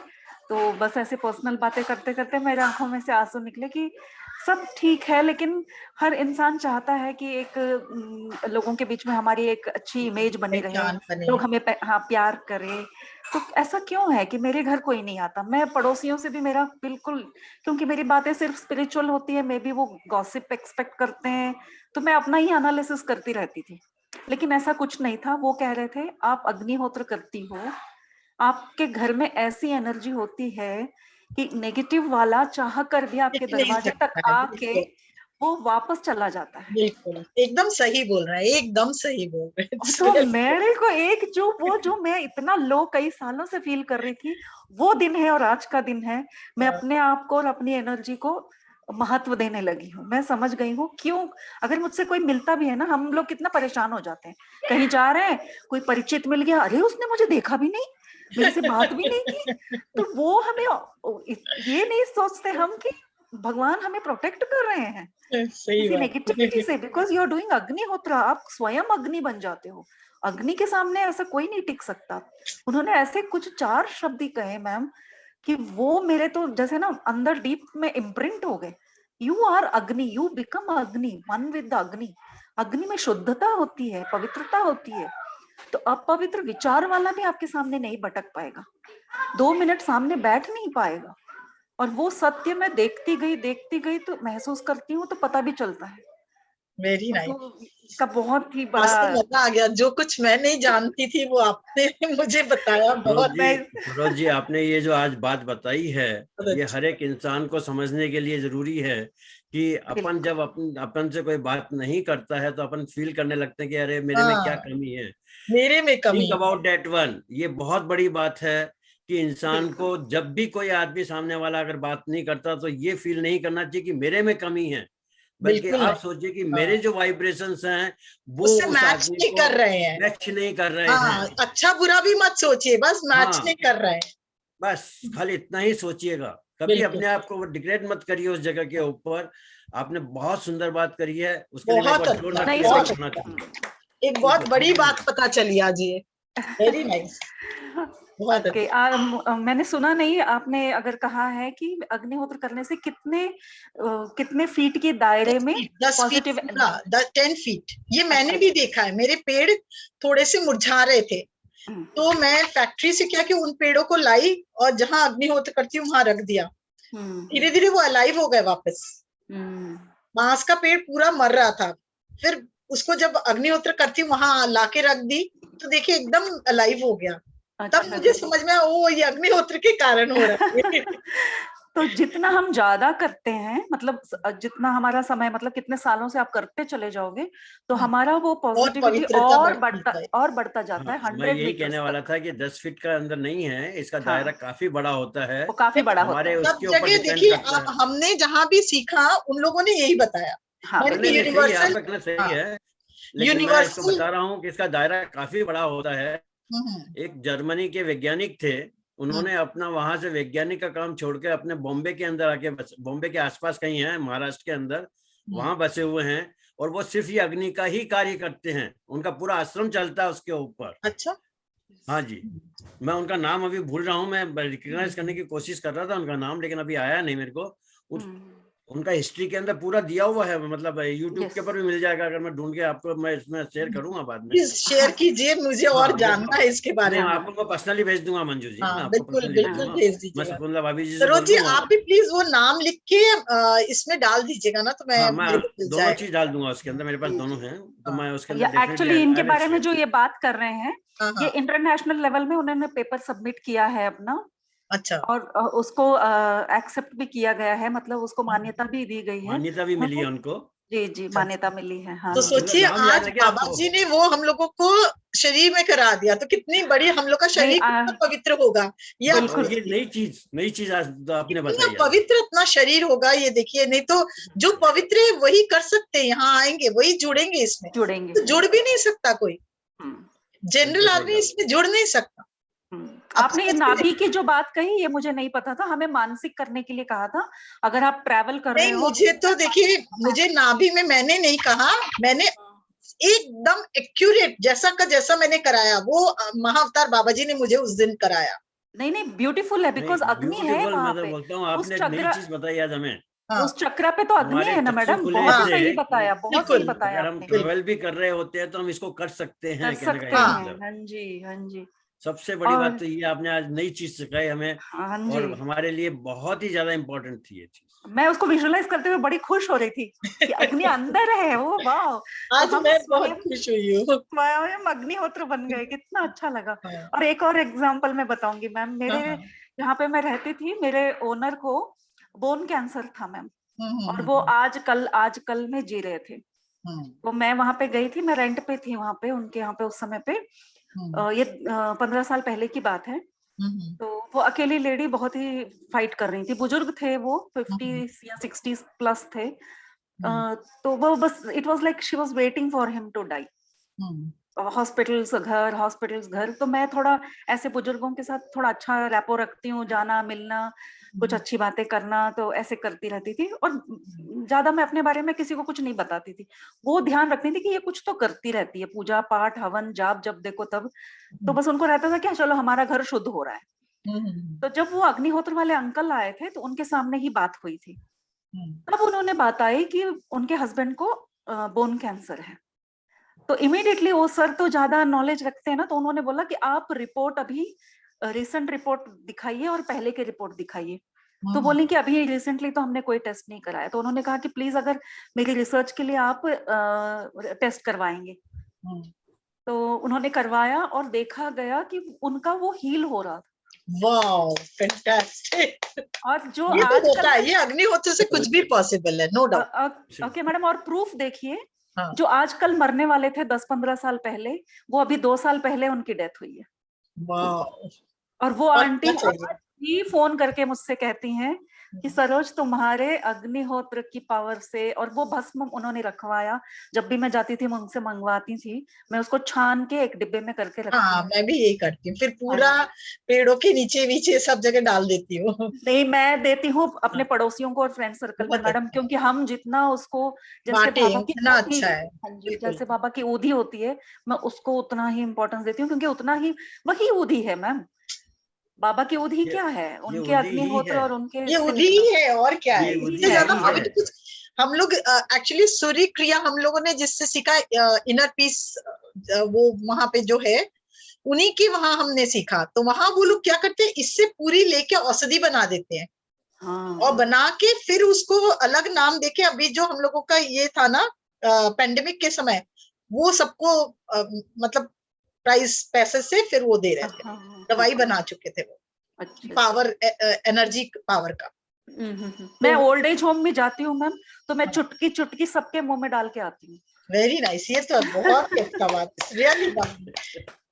S6: तो बस ऐसे पर्सनल बातें करते करते मेरे आंखों में से आंसू निकले कि सब ठीक है, लेकिन हर इंसान चाहता है कि एक लोगों के बीच में हमारी एक अच्छी इमेज बनी रहे, लोग हमें प्यार करें। तो ऐसा क्यों है कि मेरे घर कोई नहीं आता। मैं पड़ोसियों से भी मेरा बिल्कुल, क्योंकि मेरी बातें सिर्फ स्पिरिचुअल होती है, मे बी वो गॉसिप एक्सपेक्ट करते हैं, तो मैं अपना ही एनालिसिस करती रहती थी। लेकिन ऐसा कुछ नहीं था। वो कह रहे थे आप अग्निहोत्र करती हो, आपके घर में ऐसी एनर्जी होती है कि नेगेटिव वाला चाह कर भी आपके दरवाजे तक आके वो वापस चला जाता है।
S3: बिल्कुल एकदम सही बोल रहा है, एकदम सही बोल रहे हैं।
S6: तो मेरे को एक जो मैं इतना लो कई सालों से फील कर रही थी, वो दिन है और आज का दिन है। मैं अपने आप को और अपनी एनर्जी को महत्व देने लगी हूँ। मैं समझ गई हूँ क्यों, अगर मुझसे कोई मिलता भी है ना, हम लोग कितना परेशान हो जाते हैं। कहीं जा रहे हैं, कोई परिचित मिल गया, अरे उसने मुझे देखा भी नहीं, मेरे से बात भी नहीं की। तो वो हमें ये नहीं सोचते हम कि भगवान हमें प्रोटेक्ट कर रहे हैं किसी नेगेटिविटी से, बिकॉज यू आर डूइंग अग्निहोत्र। आप स्वयं अग्नि बन जाते हो। अग्नि के सामने ऐसा कोई नहीं टिक सकता। उन्होंने ऐसे कुछ 4 शब्द ही कहे मैम कि वो मेरे तो जैसे ना अंदर डीप में इम्प्रिंट हो गए। यू आर अग्नि, यू बिकम अग्नि, वन विद द अग्नि। अग्नि में शुद्धता होती है, पवित्रता होती है। तो अपवित्र विचार वाला भी आपके सामने नहीं भटक पाएगा, 2 मिनट सामने बैठ नहीं पाएगा। और वो सत्य मैं देखती गई तो महसूस करती हूँ, तो पता भी चलता है।
S3: Very nice.
S6: तो इसका बहुत ही बड़ा
S3: मजा आ गया। जो कुछ मैं नहीं जानती थी वो आपने मुझे बताया। बहुत
S2: सरोज जी, आपने ये जो आज बात बताई है, ये हर एक इंसान को समझने के लिए जरूरी है कि अपन जब अपन से कोई बात नहीं करता है तो अपन फील करने लगते हैं कि अरे मेरे में क्या कमी है,
S3: मेरे में कमी।
S2: Think about that one. ये बहुत बड़ी बात है कि इंसान को जब भी कोई आदमी सामने वाला अगर बात नहीं करता तो ये फील नहीं करना चाहिए कि मेरे में कमी है, बल्कि आप सोचिए कि मेरे जो वाइब्रेशंस हैं वो उस
S3: मैच नहीं कर रहे हैं,
S2: मैच नहीं कर रहे हैं।
S3: अच्छा बुरा भी मत सोचिए, बस मैच नहीं कर रहे हैं।
S2: बस खाली इतना ही सोचिएगा। कभी अपने आप को डिग्रेड मत करिए उस जगह के ऊपर। आपने बहुत सुंदर बात करी है, उसके लिए
S3: एक बहुत बड़ी बात पता चली आज ये। Very nice.
S6: मैंने सुना नहीं, आपने अगर कहा है कि अग्निहोत्र करने से कितने फीट के दायरे में
S3: 10 फीट, 10 फीट। ये मैंने भी देखा है। मेरे पेड़ थोड़े से मुरझा रहे थे, तो मैं फैक्ट्री से क्या कि उन पेड़ों को लाई और जहां अग्निहोत्र करती हूँ वहां रख दिया। धीरे धीरे वो अलाइव हो गए वापस। बांस का पेड़ पूरा मर रहा था, फिर उसको जब अग्निहोत्र करती हूँ वहां लाके रख दी, तो देखिए एकदम अलाइव हो गया। तब मुझे समझ में आया ये अग्निहोत्र के कारण हो रहा है।
S6: तो जितना हम ज्यादा करते हैं, मतलब जितना हमारा समय, मतलब कितने सालों से आप करते चले जाओगे, तो हमारा वो पॉजिटिविटी और बढ़ता जाता है। 100
S2: मैं यही कहने वाला था कि 10 फीट का अंदर नहीं है, इसका दायरा काफी बड़ा होता है।
S6: वो काफी बड़ा होता है।
S3: सब जगह देखिए, हमने जहाँ भी सीखा उन लोगों ने यही बताया।
S2: यूनिवर्सल सही है, लेकिन मैं इसको बता रहा हूँ कि इसका दायरा काफी बड़ा होता है। एक जर्मनी के वैज्ञानिक थे, उन्होंने अपना वहां से वैज्ञानिक का काम छोड़ के अपने बॉम्बे के अंदर आके, बॉम्बे के आसपास कहीं है महाराष्ट्र के अंदर, वहां बसे हुए हैं, और वो सिर्फ ये अग्नि का ही कार्य करते हैं। उनका पूरा आश्रम चलता है उसके ऊपर।
S3: अच्छा,
S2: हाँ जी। मैं उनका नाम अभी भूल रहा हूँ, मैं रिकॉग्नाइज करने की कोशिश कर रहा था उनका नाम, लेकिन अभी आया नहीं मेरे को। उनका हिस्ट्री के अंदर पूरा दिया हुआ है, मतलब YouTube के ऊपर भी मिल जाएगा। अगर मैं ढूंढ के आपको मैं इसमें शेयर करूंगा बाद में।
S3: शेयर कीजिए, मुझे और जानना है इसके बारे में।
S2: आपको पर्सनली भेज दूंगा मंजू जी।
S3: बिल्कुल बिल्कुल भेज दीजिए।
S2: मैं सकुंदला भाभी जी से
S3: सरोज जी, आप भी प्लीज वो नाम लिख के इसमें डाल दीजिएगा ना, तो मैं
S2: दोनों चीज डाल दूंगा उसके अंदर। मेरे पास दोनों हैं, तो मैं उसके अंदर
S6: एक्चुअली इनके बारे में जो ये बात कर रहे हैं, ये इंटरनेशनल लेवल में उन्होंने पेपर सबमिट किया है अपना।
S3: अच्छा।
S6: और उसको एक्सेप्ट भी किया गया है, मतलब उसको मान्यता भी दी गई है।
S2: मान्यता भी मिली है उनको।
S6: जी जी मान्यता मिली है। हाँ
S3: तो
S6: जी।
S3: सोचिए
S2: नाम याद
S3: आज
S2: है क्या
S3: बाबा
S2: आपको?
S3: जी ने वो हम लोगों को शरीर में करा दिया, तो कितनी बड़ी हम लोग का शरीर
S6: नहीं,
S3: कितना पवित्र होगा। ये आप
S6: बिल्कुल।
S2: ये नई चीज आज तो आपने
S3: कितना
S2: बताई आज।
S3: पवित्र अपना शरीर होगा, ये देखिए। नहीं तो जो पवित्र है वही कर सकते हैं, यहाँ आएंगे वही जुड़ेंगे इसमें,
S6: जुड़ेंगे।
S3: तो जुड़ भी नहीं सकता कोई, जनरल
S2: बिल्कुल सही
S3: आदमी
S2: कहा।
S3: इसमें जुड़ नहीं सकता। अब
S6: आपने ये
S3: सोचिए,
S6: नाभि की जो बात कही ये मुझे नहीं पता था, हमें मानसिक करने के लिए कहा था। अगर आप ट्रैवल कर रहे
S3: नहीं
S6: हो
S3: मुझे तो देखिए, मुझे नाभि में मैंने नहीं कहा, मैंने एकदम एक्यूरेट जैसा का जैसा मैंने कराया, वो महाअवतार बाबा जी ने मुझे उस दिन कराया।
S6: नहीं नहीं ब्यूटीफुल है, बिकॉज अग्नि है
S2: ब्यूटीफुल,
S6: वहां
S2: मैं तो
S6: पे।
S2: बोलता हूँ
S6: उस
S2: आपने नई
S6: चक्र
S2: चीज बताई आज हमें।
S3: हाँ
S6: उस चक्र पे तो अग्नि
S2: हमारे
S6: है ना
S2: चक्षु
S6: मैडम,
S2: खुले
S6: बहुत
S3: हाँ,
S6: सही
S2: ऐसे
S6: बताया,
S2: कि
S6: बहुत सही
S3: बिल्कुल,
S6: बताया
S2: अगर हम
S6: आपने।
S2: ट्रेवल भी कर रहे होते हैं तो हम इसको कर सकते हैं,
S6: कर
S2: कहने का
S6: सकते
S2: ये
S6: हैं।
S2: मतलब।
S6: हाँ जी, हाँ जी।
S2: सबसे बड़ी बात
S6: और
S2: तो ये आपने आज नई चीज सिखाई हमें,
S6: हाँ जी,
S2: और हमारे लिए बहुत ही ज्यादा इम्पोर्टेंट थी ये चीज।
S6: मैं उसको विजुअलाइज करते हुए बड़ी खुश हो रही थी कि अग्नि अंदर है, वो वाह। तो
S3: आज
S6: हम
S3: मैं बहुत
S6: स्वयं
S3: खुश हुई हूँ।
S6: स्वयं अग्निहोत्र बन गए, कितना अच्छा लगा।
S3: हाँ,
S6: और एक और एग्जांपल मैं बताऊंगी मैम, मेरे
S3: हाँ,
S6: यहाँ पे मैं रहती थी, मेरे ओनर को बोन कैंसर था मैम, और वो
S3: हम्म,
S6: आजकल में जी रहे थे।
S3: हम्म,
S6: तो मैं वहां पे गई थी, मैं रेंट पे थी वहां पे उनके यहाँ पे उस समय पे।
S3: हम्म,
S6: ये 15 साल पहले की बात है।
S3: हम्म,
S6: तो वो अकेली लेडी बहुत ही फाइट कर रही थी, बुजुर्ग थे वो,
S3: हम्म,
S6: 50 या 60 प्लस थे।
S3: हम्म,
S6: तो वो बस it was like she was waiting for him to die.
S3: Hmm,
S6: hospitals घर, तो मैं थोड़ा ऐसे बुजुर्गों के साथ थोड़ा अच्छा रैपो रखती हूँ, जाना मिलना, कुछ अच्छी बातें करना, तो ऐसे करती रहती थी। और ज्यादा मैं अपने बारे में किसी को कुछ नहीं बताती थी। वो ध्यान रखती थी कि ये कुछ तो करती रहती है, पूजा पाठ हवन जाप, जब देखो तब। तो बस उनको रहता था कि चलो हमारा घर शुद्ध हो रहा है। तो जब वो अग्निहोत्र वाले अंकल आए थे तो उनके सामने ही बात हुई थी। तब उन्होंने बात आई कि उनके हस्बैंड को बोन कैंसर है। तो इमीडिएटली वो सर तो ज्यादा नॉलेज रखते हैं ना, तो उन्होंने बोला कि आप रिपोर्ट अभी रिसेंट रिपोर्ट दिखाइए और पहले के रिपोर्ट दिखाइए। तो बोली कि अभी रिसेंटली तो हमने कोई टेस्ट नहीं कराया। तो उन्होंने कहा कि प्लीज अगर मेरी रिसर्च के लिए आप टेस्ट करवाएंगे। तो उन्होंने करवाया और देखा गया कि उनका वो हील हो रहा था।
S3: Wow fantastic.
S6: और जो
S3: ये तो होता
S6: आजकल
S3: है, ये अग्निहोत्र से कुछ भी पॉसिबल है, नो डाउट।
S6: ओके मैडम, और प्रूफ देखिए,
S3: हाँ,
S6: जो आजकल मरने वाले थे 10-15 साल पहले, वो अभी 2 साल पहले उनकी डेथ हुई है।
S3: वाओ।
S6: और वो
S3: और
S6: आंटी
S3: क्या चाहिए?
S6: आज भी फोन करके मुझसे कहती हैं कि सरोज तुम्हारे अग्निहोत्र की पावर से, और वो भस्म उन्होंने रखवाया, जब भी मैं जाती थी मैं उनसे मंगवाती थी, मैं उसको छान के एक डिब्बे में करके रखती
S3: हाँ
S6: हूँ।
S3: मैं भी यही करती हूँ, फिर पूरा पेड़ों के नीचे नीचे सब जगह डाल देती हूँ।
S6: नहीं, मैं देती हूँ अपने पड़ोसियों को और फ्रेंड सर्कल में
S3: बहुत
S6: मैडम,
S3: अच्छा
S6: क्योंकि हम जितना उसको, जैसे
S3: बांटे
S6: बाबा की
S3: उतना
S6: ऊधी,
S3: अच्छा है।
S6: हाँ जी,
S3: बिल्कुल।
S6: जैसे बाबा की ऊधी होती है, मैं उसको उतना ही इम्पोर्टेंस देती हूँ, क्योंकि उतना ही वही ऊधी है मैम। बाबा की ऊधी क्या है,
S2: ये
S6: उनके
S2: उदी ही
S6: अग्निहोत्र
S2: है,
S6: और उनके
S3: ये
S6: से
S3: उदी
S6: निकला।
S3: ही है, और क्या है
S2: ये
S3: इससे
S2: उदी
S3: ज्यादा
S2: ही है।
S3: पवित्र कुछ। हम लोग एक्चुअली सूर्य क्रिया हम लोगों ने जिससे सीखा, इनर पीस, वो वहां पे जो है उन्हीं की वहां हमने सीखा। तो वहां वो लोग क्या करते हैं, इससे पूरी लेके औषधि बना देते हैं,
S6: हाँ
S3: और बना के फिर उसको अलग नाम देके, अभी जो हम लोगों का ये था ना पेंडेमिक के समय, वो सबको मतलब प्राइस पैसे से फिर वो दे रहे थे, दवाई बना चुके थे वो,
S6: अच्छा।
S3: पावर एनर्जी पावर का।
S6: मैं ओल्ड एज होम में जाती हूँ मैम, तो मैं चुटकी चुटकी सबके मुंह में डाल के आती हूँ।
S3: वेरी नाइस, ये तो बहुत ही अच्छा बात, really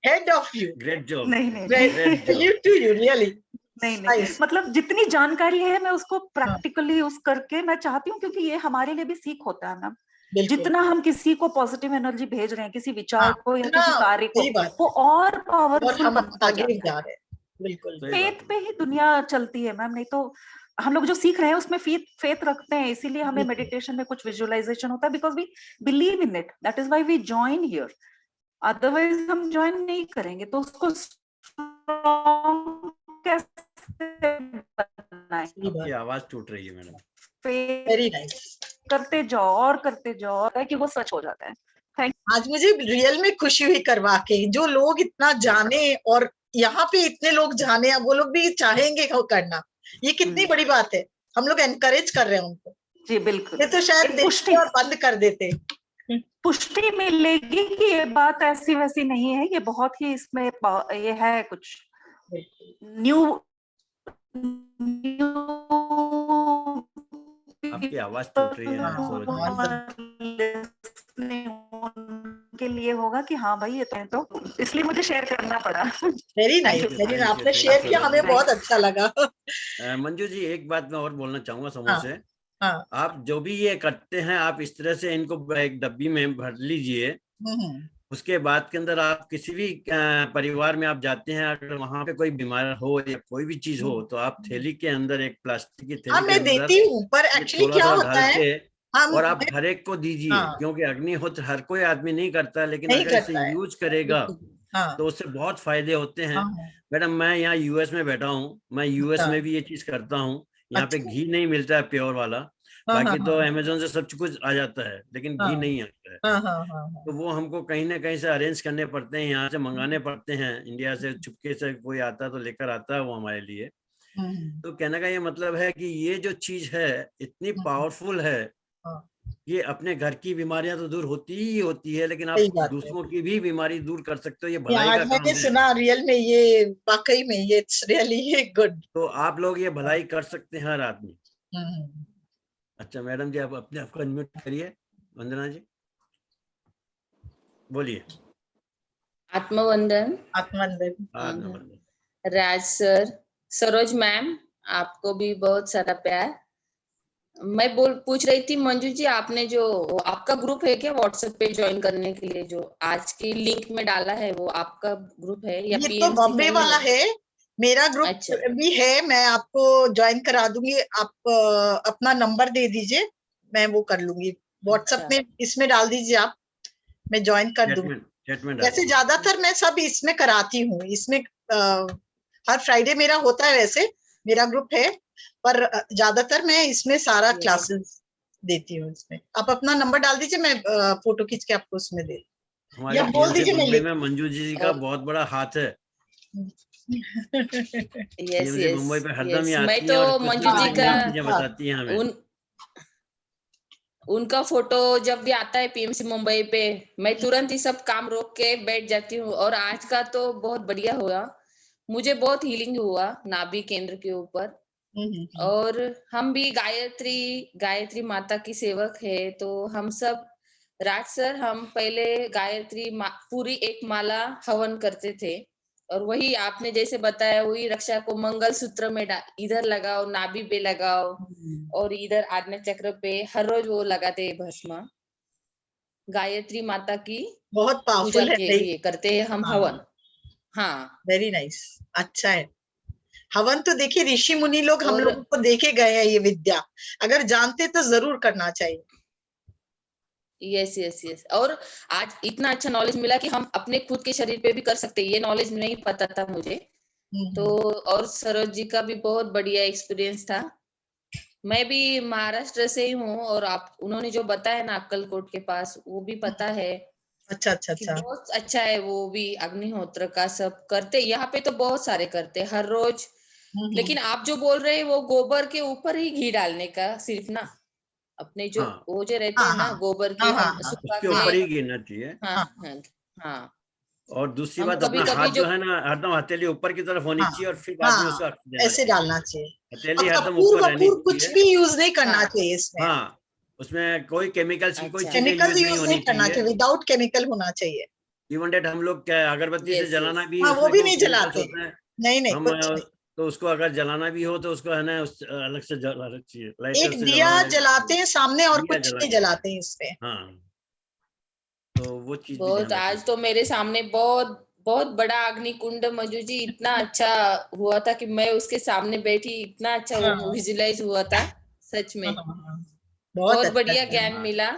S3: hats off you,
S2: great job,
S6: नहीं नहीं
S2: great job.
S3: Salute to you, really
S6: नहीं नहीं,
S3: नाइस।
S6: मतलब जितनी जानकारी है मैं उसको प्रैक्टिकली उस करके मैं चाहती हूँ, क्योंकि ये हमारे लिए भी सीख होता है मैम।
S3: बिल्कुल।
S6: जितना हम किसी को पॉजिटिव एनर्जी भेज रहे हैं, किसी विचार
S3: हाँ,
S6: को या
S3: इतना
S6: किसी कार्य को,
S3: सही बात
S6: वो
S3: है,
S6: और
S3: और
S6: पावरफुल
S3: हम
S6: बनता
S3: आगे
S6: जाता है।
S3: जा रहे हैं। बिल्कुल।
S2: सही बात
S6: फेथ
S2: है।
S6: पे ही दुनिया चलती है मैम, नहीं तो हम लोग जो सीख रहे हैं उसमें फेथ रखते हैं, इसीलिए हमें
S3: बिल्कुल।
S6: मेडिटेशन में कुछ विजुअलाइजेशन होता है, because we believe in it, that is why we join here. Otherwise हम ज्वाइन नहीं करेंगे तो उसको strong कैसे बनाएं?
S3: सही
S2: आपकी
S3: बात,
S2: आवाज टूट रही है मैडम।
S6: Faith
S3: very nice.
S6: करते जाओ और करते जाओ, कि वो सच हो जाता है। थैंक
S3: आज मुझे रियल में खुशी हुई करवा के, जो लोग इतना जाने, और यहाँ पे इतने लोग जाने, अब वो लोग भी चाहेंगे वो करना, ये कितनी बड़ी बात है। हम लोग एनकरेज कर रहे हैं उनको,
S6: जी बिल्कुल।
S3: ये तो शायद
S6: एक
S3: देखते और बंद कर देते।
S6: पुष्टि मिलेगी कि ये बात ऐसी वैसी नहीं है, ये बहुत ही इसमें ये है कुछ न्यू
S2: आपकी आवाज टूट रही है सूरज जी।
S6: के लिए होगा कि हाँ भाई ये तो इसलिए मुझे शेयर करना पड़ा।
S3: Very nice,
S2: Thank you,
S3: very
S2: thank you,
S3: आपने
S2: thank
S3: शेयर
S2: you
S3: किया,
S2: so
S3: हमें
S2: much.
S3: बहुत अच्छा लगा।
S2: मंजू जी एक बात मैं और बोलना चाहूंगा समूह से।
S3: हाँ।
S2: आप जो भी ये करते हैं आप इस तरह से इनको एक डब्बी में भर लीजिए। उसके बाद के अंदर आप किसी भी परिवार में आप जाते हैं, अगर वहां पे कोई बीमार हो या कोई भी चीज हो तो आप थैली के अंदर, एक प्लास्टिक की
S3: हाँ
S2: थैली के
S3: मैं
S2: अंदर
S3: देती हूँ, पर एक्चुअली
S2: थोड़ा
S3: क्या
S2: थोड़ा
S3: होता
S2: डाल
S3: है,
S2: के
S3: हम
S2: और आप हर एक को दीजिए।
S3: हाँ।
S2: क्योंकि अग्निहोत्र हर कोई आदमी नहीं करता, लेकिन
S3: नहीं
S2: अगर इसे
S3: करता है,
S2: यूज करेगा
S3: बिल्कुल। हाँ
S2: तो उससे बहुत फायदे होते हैं।
S3: हाँ।
S2: मैडम मैं यहाँ यूएस में बैठा हूँ, मैं यूएस
S3: अच्छा
S2: में भी ये चीज करता हूँ। यहाँ पे
S3: अच्छा।
S2: घी नहीं मिलता है प्योर वाला,
S3: हाँ हाँ
S2: बाकी तो
S3: हाँ
S2: अमेजोन से सब कुछ आ जाता है, लेकिन
S3: हाँ
S2: घी नहीं आता है।
S3: हाँ हाँ हाँ हाँ।
S2: तो वो हमको कहीं ना कहीं से अरेंज करने पड़ते हैं, यहाँ से मंगाने पड़ते हैं, इंडिया से चुपके से कोई आता है तो लेकर आता है वो हमारे लिए। तो कहने का ये मतलब है कि ये जो चीज है इतनी पावरफुल है,
S3: हाँ,
S2: ये अपने घर की बीमारियां तो दूर होती ही होती है, लेकिन
S3: सही
S2: आप
S3: बात है।
S2: दूसरों की भी बीमारी दूर कर सकते हो। ये
S3: ये
S2: भलाई
S3: आज
S2: का काम
S3: मैंने
S2: है।
S3: सुना रियल में, ये वाकई में ये इट्स रियली गुड।
S2: तो आप लोग ये भलाई कर सकते हैं हर आदमी।
S3: हम्म।
S2: अच्छा मैडम जी आप अपने आप को अनम्यूट करिए। वंदना जी बोलिए।
S7: आत्मवंदन।
S3: आत्मवंदन।
S7: राज सर, सरोज मैम, आपको भी बहुत सारा प्यार। मैं पूछ रही थी मंजू जी, आपने जो आपका ग्रुप है क्या व्हाट्सएप पे ज्वाइन करने के लिए, जो आज की लिंक में डाला है वो आपका ग्रुप है या
S3: ये तो
S7: पीएमसी
S3: बॉम्बे
S7: नहीं
S3: वाला है, मेरा ग्रुप
S7: अच्छा
S3: भी है, मैं आपको ज्वाइन करा दूंगी। आप अपना नंबर दे दीजिए, मैं वो कर लूंगी व्हाट्सएप
S7: अच्छा
S3: में, इसमें डाल दीजिए आप, मैं ज्वाइन कर दूंगी।
S2: चैट में
S3: वैसे ज्यादातर मैं सब इसमें कराती हूँ, इसमें हर फ्राइडे मेरा होता है, वैसे मेरा ग्रुप है, पर ज्यादातर मैं इसमें सारा क्लासेस देती हूँ। इसमें आप अपना नंबर डाल दीजिए, मैं फोटो खींच के आपको उसमें दे,
S2: हमारे
S3: या बोल
S2: पीएमसी
S3: दीजिए मैं
S2: मुंबई में मंजू जी का
S7: और-
S2: बहुत बड़ा हाथ है।
S7: यस
S2: पीएमसी मुंबई पे हरदम ही
S7: यस, मैं
S2: आती
S7: तो
S2: है और कुछ
S7: मंजू
S2: ना
S7: जी
S2: कुछ
S7: का
S2: नई चीजें बताती है हमें।
S7: उनका फोटो जब भी आता है पीएमसी मुंबई पे, मैं तुरंत ही सब काम रोक के बैठ जाती हूँ। और आज का तो बहुत बढ़िया हुआ, मुझे बहुत हीलिंग हुआ नाभि केंद्र के ऊपर। और हम भी गायत्री माता की सेवक है, तो हम सब राज सर, हम पहले गायत्री पूरी एक माला हवन करते थे, और वही आपने जैसे बताया वही रक्षा को मंगल सूत्र में इधर लगाओ, नाभि पे लगाओ, और इधर आज्ञा चक्र पे हर रोज वो लगाते हैं भस्म। गायत्री माता की
S3: बहुत
S7: पूजा
S3: पावरफुल है
S7: के
S3: भाई।
S7: लिए करते हैं हम हवन। हाँ
S3: वेरी नाइस, अच्छा है। हवन तो देखिए ऋषि मुनि लोग हम
S7: और
S3: लोगों को देके गए हैं, ये विद्या अगर जानते तो जरूर करना चाहिए।
S7: यस यस यस, और आज इतना अच्छा नॉलेज मिला कि हम अपने खुद के शरीर पे भी कर सकते हैं, ये नॉलेज नहीं पता था मुझे। तो और सरोज जी का भी बहुत बढ़िया एक्सपीरियंस था। मैं भी महाराष्ट्र से ही हूँ, और आप उन्होंने जो बताया ना अक्कलकोट के पास, वो भी पता है
S3: अच्छा अच्छा
S7: कि
S3: अच्छा।
S7: बहुत अच्छा है। वो भी अग्निहोत्र का सब करते, यहाँ पे तो बहुत सारे करते हर रोज। लेकिन आप जो बोल रहे हैं वो गोबर के ऊपर ही घी डालने का सिर्फ ना, अपने जो
S2: हाँ
S7: वो जो रहते
S3: हाँ
S7: हैं ना
S3: हाँ
S7: गोबर के
S3: हाँ हाँ
S7: हम
S3: हाँ
S7: सुखा
S2: उसके
S7: के।
S2: ऊपर ही गिरना चाहिए।
S7: हाँ
S3: हाँ
S7: हाँ हाँ,
S2: और दूसरी
S7: हम
S2: बात
S7: कभी
S2: अपना
S7: कभी
S2: हाथ
S7: जो
S2: जो है ना हरदम हथेली ऊपर की तरफ होनी
S3: हाँ
S2: चाहिए और फिर बाद में
S3: हाँ,
S2: उसका देना
S3: ऐसे
S2: चाहिए।
S3: डालना चाहिए।
S2: हथेली
S3: और
S2: हरदम
S3: कपूर
S2: ऊपर रहनी
S3: वपूर कुछ
S2: चाहिए।
S3: भी यूज नहीं करना
S7: हाँ
S3: चाहिए इसमें,
S2: हाँ उसमें कोई केमिकल्स की कोई
S7: अच्छा
S2: चीजें
S3: केमिकल
S2: यूज नहीं
S3: यूज
S2: होनी
S3: नहीं करना
S2: चाहिए।
S3: चाहिए, विदाउट केमिकल होना चाहिए।
S2: इवन डेट हम लोग क्या अगरबत्ती से
S7: यस
S2: जलाना
S7: यस
S2: भी
S3: हाँ वो
S2: उसमें
S3: भी
S2: क्यों
S3: नहीं
S2: केमिकल्स
S3: जलाते,
S2: होते हैं।
S3: नहीं नहीं
S2: हम
S3: कुछ नहीं।
S2: तो उसको अगर जलाना भी हो तो उसको है ना अलग से जलाना चाहिए, लाइटर
S3: एक
S2: से
S3: दिया
S2: जलाना
S3: जलाते हैं सामने और
S2: दिया
S3: कुछ
S2: जला
S3: नहीं
S2: के।
S3: जलाते हैं इसमें।
S2: हाँ तो वो चीज भी
S7: बहुत,
S2: ध्यान रखनी
S7: आज तो मेरे सामने बहुत बहुत बड़ा अग्निकुंड मंजू जी इतना अच्छा हुआ था कि मैं उसके सामने बैठी, इतना अच्छा
S3: हाँ
S7: वो विजुलाइज हुआ था सच में।
S3: हाँ हाँ, बहुत
S7: बहुत
S3: अच्छा
S7: बढ़िया
S3: था।
S7: ज्ञान मिला।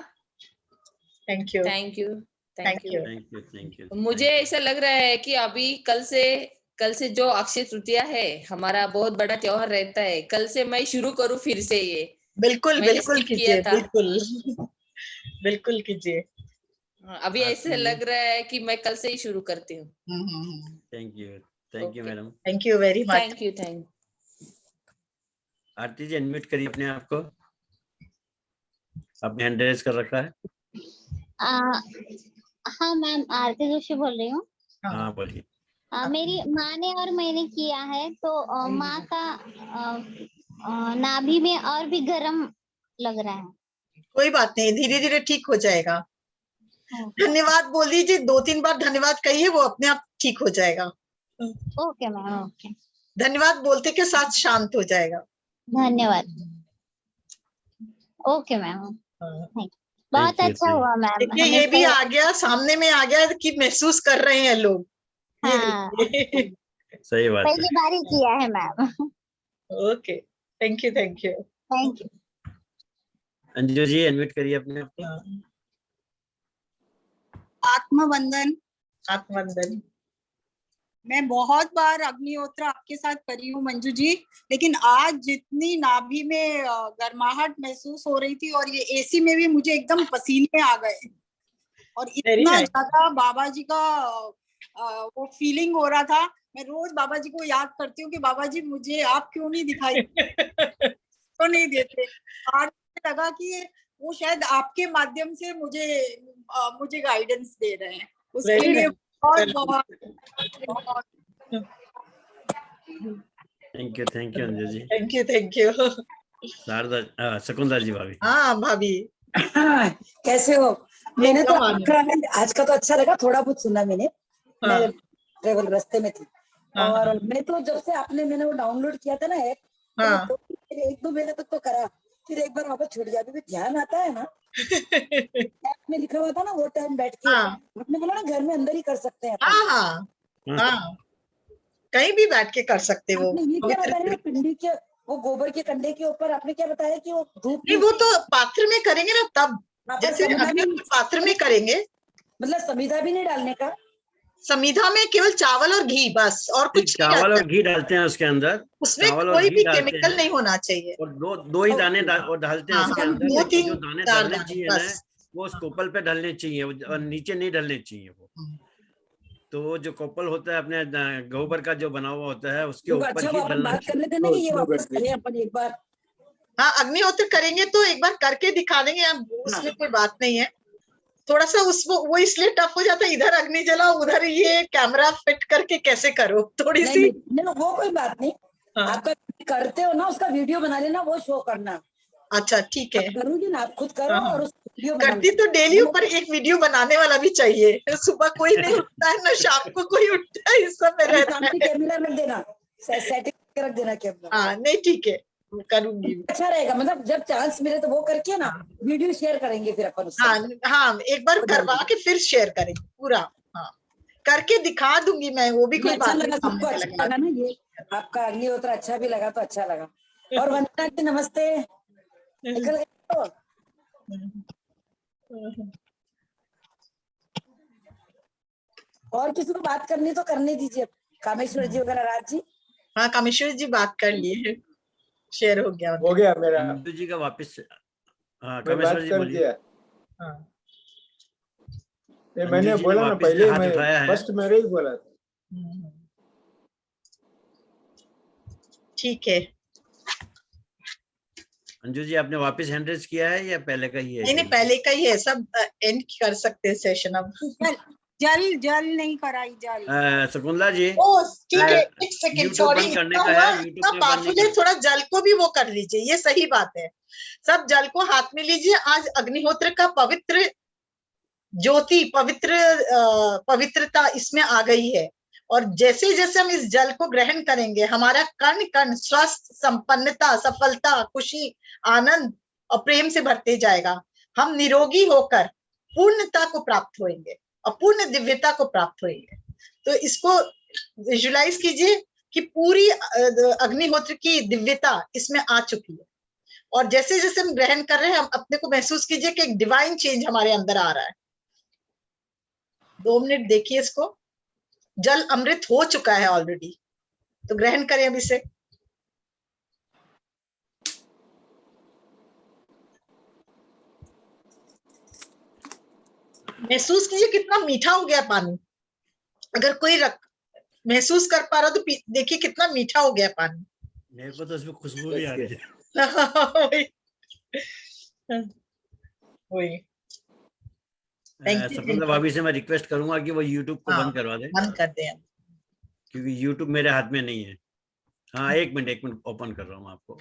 S3: Thank you
S7: thank you thank
S3: thank
S7: you.
S3: You.
S2: Thank you
S7: मुझे ऐसा लग रहा है कि अभी कल से जो अक्षय तृतीया है, हमारा बहुत बड़ा त्योहार रहता है, कल से मैं शुरू करूँ फिर से ये।
S3: बिल्कुल
S7: मैंने
S3: बिल्कुल
S7: स्किप किया
S3: कीजिए,
S7: था।
S3: बिल्कुल बिल्कुल कीजिए।
S7: अभी ऐसे लग रहा है कि मैं कल से ही शुरू करती हूँ।
S2: Thank you
S7: okay,
S2: madam.
S3: Thank you very much.
S7: Thank you
S2: Aarti ji unmute करिए अपने आप को, आपने हैंड रेज कर रखा है।
S8: हाँ मैम, आरती जोशी बोल रही हूँ।
S2: हाँ बोलिए।
S8: मेरी माँ ने और मैंने किया है, तो माँ का नाभि में और भी गर्म लग रहा है।
S3: कोई बात नहीं, धीरे धीरे ठीक हो जाएगा।
S8: हाँ।
S3: धन्यवाद बोल दीजिए, 2-3 बार धन्यवाद कहिए, वो अपने आप ठीक हो जाएगा।
S8: Okay ma'am, okay.
S3: धन्यवाद बोलते के साथ शांत हो जाएगा।
S8: धन्यवाद। ओके मैम,
S3: हाँ।
S8: बहुत
S2: Thank you,
S8: अच्छा
S2: thank you.
S8: हुआ मैम।
S3: देखिए ये भी आ गया, सामने में आ गया कि महसूस कर रहे हैं लोग। ये
S8: हाँ,
S3: देखिए।
S2: सही बात है।
S8: पहली बार ही किया है ma'am.
S3: Okay, thank you, thank you.
S8: Thank you.
S2: Anju ji unmute करिए अपने आप को।
S9: आत्मवंदन।
S3: आत्मवंदन।
S9: मैं बहुत बार अग्निहोत्र आपके साथ करी हूँ मंजू जी, लेकिन आज जितनी नाभि में गर्माहट महसूस हो रही थी, और ये एसी में भी मुझे एकदम पसीने आ गए, और इतना ज्यादा बाबा जी का वो फीलिंग हो रहा था। मैं रोज बाबा जी को याद करती हूँ कि बाबा जी मुझे आप क्यों नहीं दिखाई क्यों नहीं देते। आज लगा कि वो शायद आपके माध्यम से मुझे गाइडेंस दे रहे हैं, उसके लिए बहुत बहुत
S2: thank you Anju ji.
S3: Thank you, thank you.
S2: Sharda Shakuntala ji भाभी।
S3: हाँ भाभी,
S10: कैसे हो? मैंने तो आज का तो अच्छा लगा, थोड़ा बहुत सुना मैंने।
S3: हाँ।
S10: मैं ट्रेवल रास्ते में थी।
S3: हाँ।
S10: और मैं तो जब से मैंने वो डाउनलोड किया था ना ऐप,
S3: हाँ।
S10: तो 1-2 महीने तक तो करा, फिर एक बार वापस छूट गया। अभी भी ध्यान आता है ना, ऐप में लिखा हुआ था ना वो टाइम बैठ के, आपने बोला ना घर में अंदर ही कर सकते हैं।
S3: हाँ हाँ हाँ, कहीं भी बैठ के कर सकते वो।
S10: ये क्या बताया, पिंडी के वो गोबर के कंडे के ऊपर आपने क्या बताया कि वो धूप
S3: नहीं, वो तो पात्र में करेंगे ना तब, जैसे
S10: समिधा
S3: अभी
S10: भी-
S3: पात्र में करेंगे।
S10: मतलब समिधा भी नहीं डालने का?
S3: समिधा में केवल चावल और घी बस, और कुछ नहीं
S2: चावल
S3: डालना।
S2: और घी डालते हैं उसके अंदर।
S3: उसमें
S2: चावल और
S3: कोई
S2: घी
S3: भी
S2: डालते
S3: केमिकल
S2: हैं।
S3: नहीं होना चाहिए।
S2: और दो ही दाने और डालते हैं
S3: हाँ,
S2: उसके
S3: हाँ,
S2: अंदर।
S3: 2-3
S2: जो दाने
S3: 4
S2: डालने
S3: दाने
S2: चाहिए ना,
S3: बस।
S2: वो उस कोपल पे डालने चाहिए, और नीचे नहीं डालने चाहिए वो। तो जो कोपल होता है अपने गोबर का जो बना हुआ होता है, उसके ऊपर
S10: अच्छा,
S2: ही
S10: अपन
S2: डालना
S10: बात कर
S2: चाहिए।
S10: लेते ना कि ये वापस करें अपन एक बार।
S3: हाँ, अग्निहोत्र करेंगे तो एक बार करके दिखा देंगे, अब उसमें कोई बात नहीं है। थोड़ा सा वो इसलिए टफ हो जाता है, इधर अग्नि जला उधर ये कैमरा फिट करके कैसे करो, थोड़ी सी।
S10: नहीं, वो कोई बात नहीं। आपका करते हो ना, उसका वीडियो बना लेना, वो शो करना।
S3: अच्छा ठीक है,
S10: करूंगी ना, आप खुद करो और उसका वीडियो
S3: करती तो डेली, ऊपर एक वीडियो बनाने वाला भी चाहिए। सुबह कोई नहीं उठता है ना, शाम को कोई उठता है, इस सब में रहता है।
S10: कैमरा रख देना, सेटिंग रख देना कैमरा।
S3: हाँ नहीं ठीक है, करूंगी।
S10: अच्छा रहेगा, मतलब जब चांस मिले तो वो करके ना वीडियो शेयर करेंगे फिर अपन उससे।
S3: हाँ हाँ, एक बार करवा के फिर शेयर करेंगे पूरा। हाँ, करके दिखा दूंगी मैं, वो भी कोई बात नहीं।
S10: सबको अच्छा लगा ना ये आपका अग्निहोत्र, अच्छा भी लगा तो अच्छा लगा। और वंदना जी नमस्ते, निकल गए तो? और किसी को बात करनी तो करने दीजिए, कामेश्वर जी वगैरह, राज जी।
S3: हाँ, कामेश्वर जी बात कर लिए, शेयर हो गया
S1: मेरा।
S2: अंजू जी का वापस। हाँ,
S1: मैं
S2: कामेश्वर
S1: बात
S2: जी
S1: कर
S2: बोलिए।
S1: दिया।
S3: हाँ।
S1: ये मैंने
S2: अंजू जी ने
S1: बोला ना
S2: वापस
S1: पहले,
S2: हाथ
S1: मैं
S2: उठाया है।
S1: फर्स्ट मेरे ही बोला था।
S3: ठीक है।
S2: अंजू जी आपने वापस हैंड रेज किया है या पहले का ही है?
S3: नहीं, पहले का ही है, सब एंड कर सकते हैं सेशन अब।
S9: जल नहीं कराई, जल।
S2: शकुंतला जी,
S3: ओ ठीक है, एक सेकंड,
S2: YouTube
S3: सॉरी,
S2: बंद करने
S3: इतना
S2: का
S3: हुआ,
S2: है, YouTube
S3: इतना
S2: में बंद
S3: पावरफुल
S2: नहीं
S3: है, थोड़ा जल को भी वो कर लीजिए, ये सही बात है। सब जल को हाथ में लीजिए। आज अग्निहोत्र का पवित्र ज्योति, पवित्रता इसमें आ गई है, और जैसे जैसे हम इस जल को ग्रहण करेंगे, हमारा कण कण स्वस्थ, संपन्नता, सफलता, खुशी, आनंद और प्रेम से भरते जाएगा। हम निरोगी होकर पूर्णता को प्राप्त होंगे और पूर्ण दिव्यता को प्राप्त होंगे। तो इसको विजुलाइज कीजिए कि पूरी अग्निहोत्र की दिव्यता इसमें आ चुकी है, और जैसे जैसे हम ग्रहण कर रहे हैं, हम अपने को महसूस कीजिए कि एक डिवाइन चेंज हमारे अंदर आ रहा है। 2 मिनट देखिए इसको। जल अमृत हो चुका है ऑलरेडी, तो ग्रहण करें अब इसे। महसूस कीजिए कितना मीठा हो गया पानी। अगर कोई महसूस कर पा रहा तो देखिए कितना मीठा हो गया पानी।
S2: मेरे को तो उसमें खुशबू भी आ रही है।
S3: वही।
S2: शकुंतला भाभी से मैं रिक्वेस्ट करूंगा कि वो YouTube को बंद करवा दे।
S3: बंद कर दें,
S2: क्योंकि YouTube मेरे हाथ में नहीं है। हाँ, एक मिनट ओपन कर रहा हूँ आपको।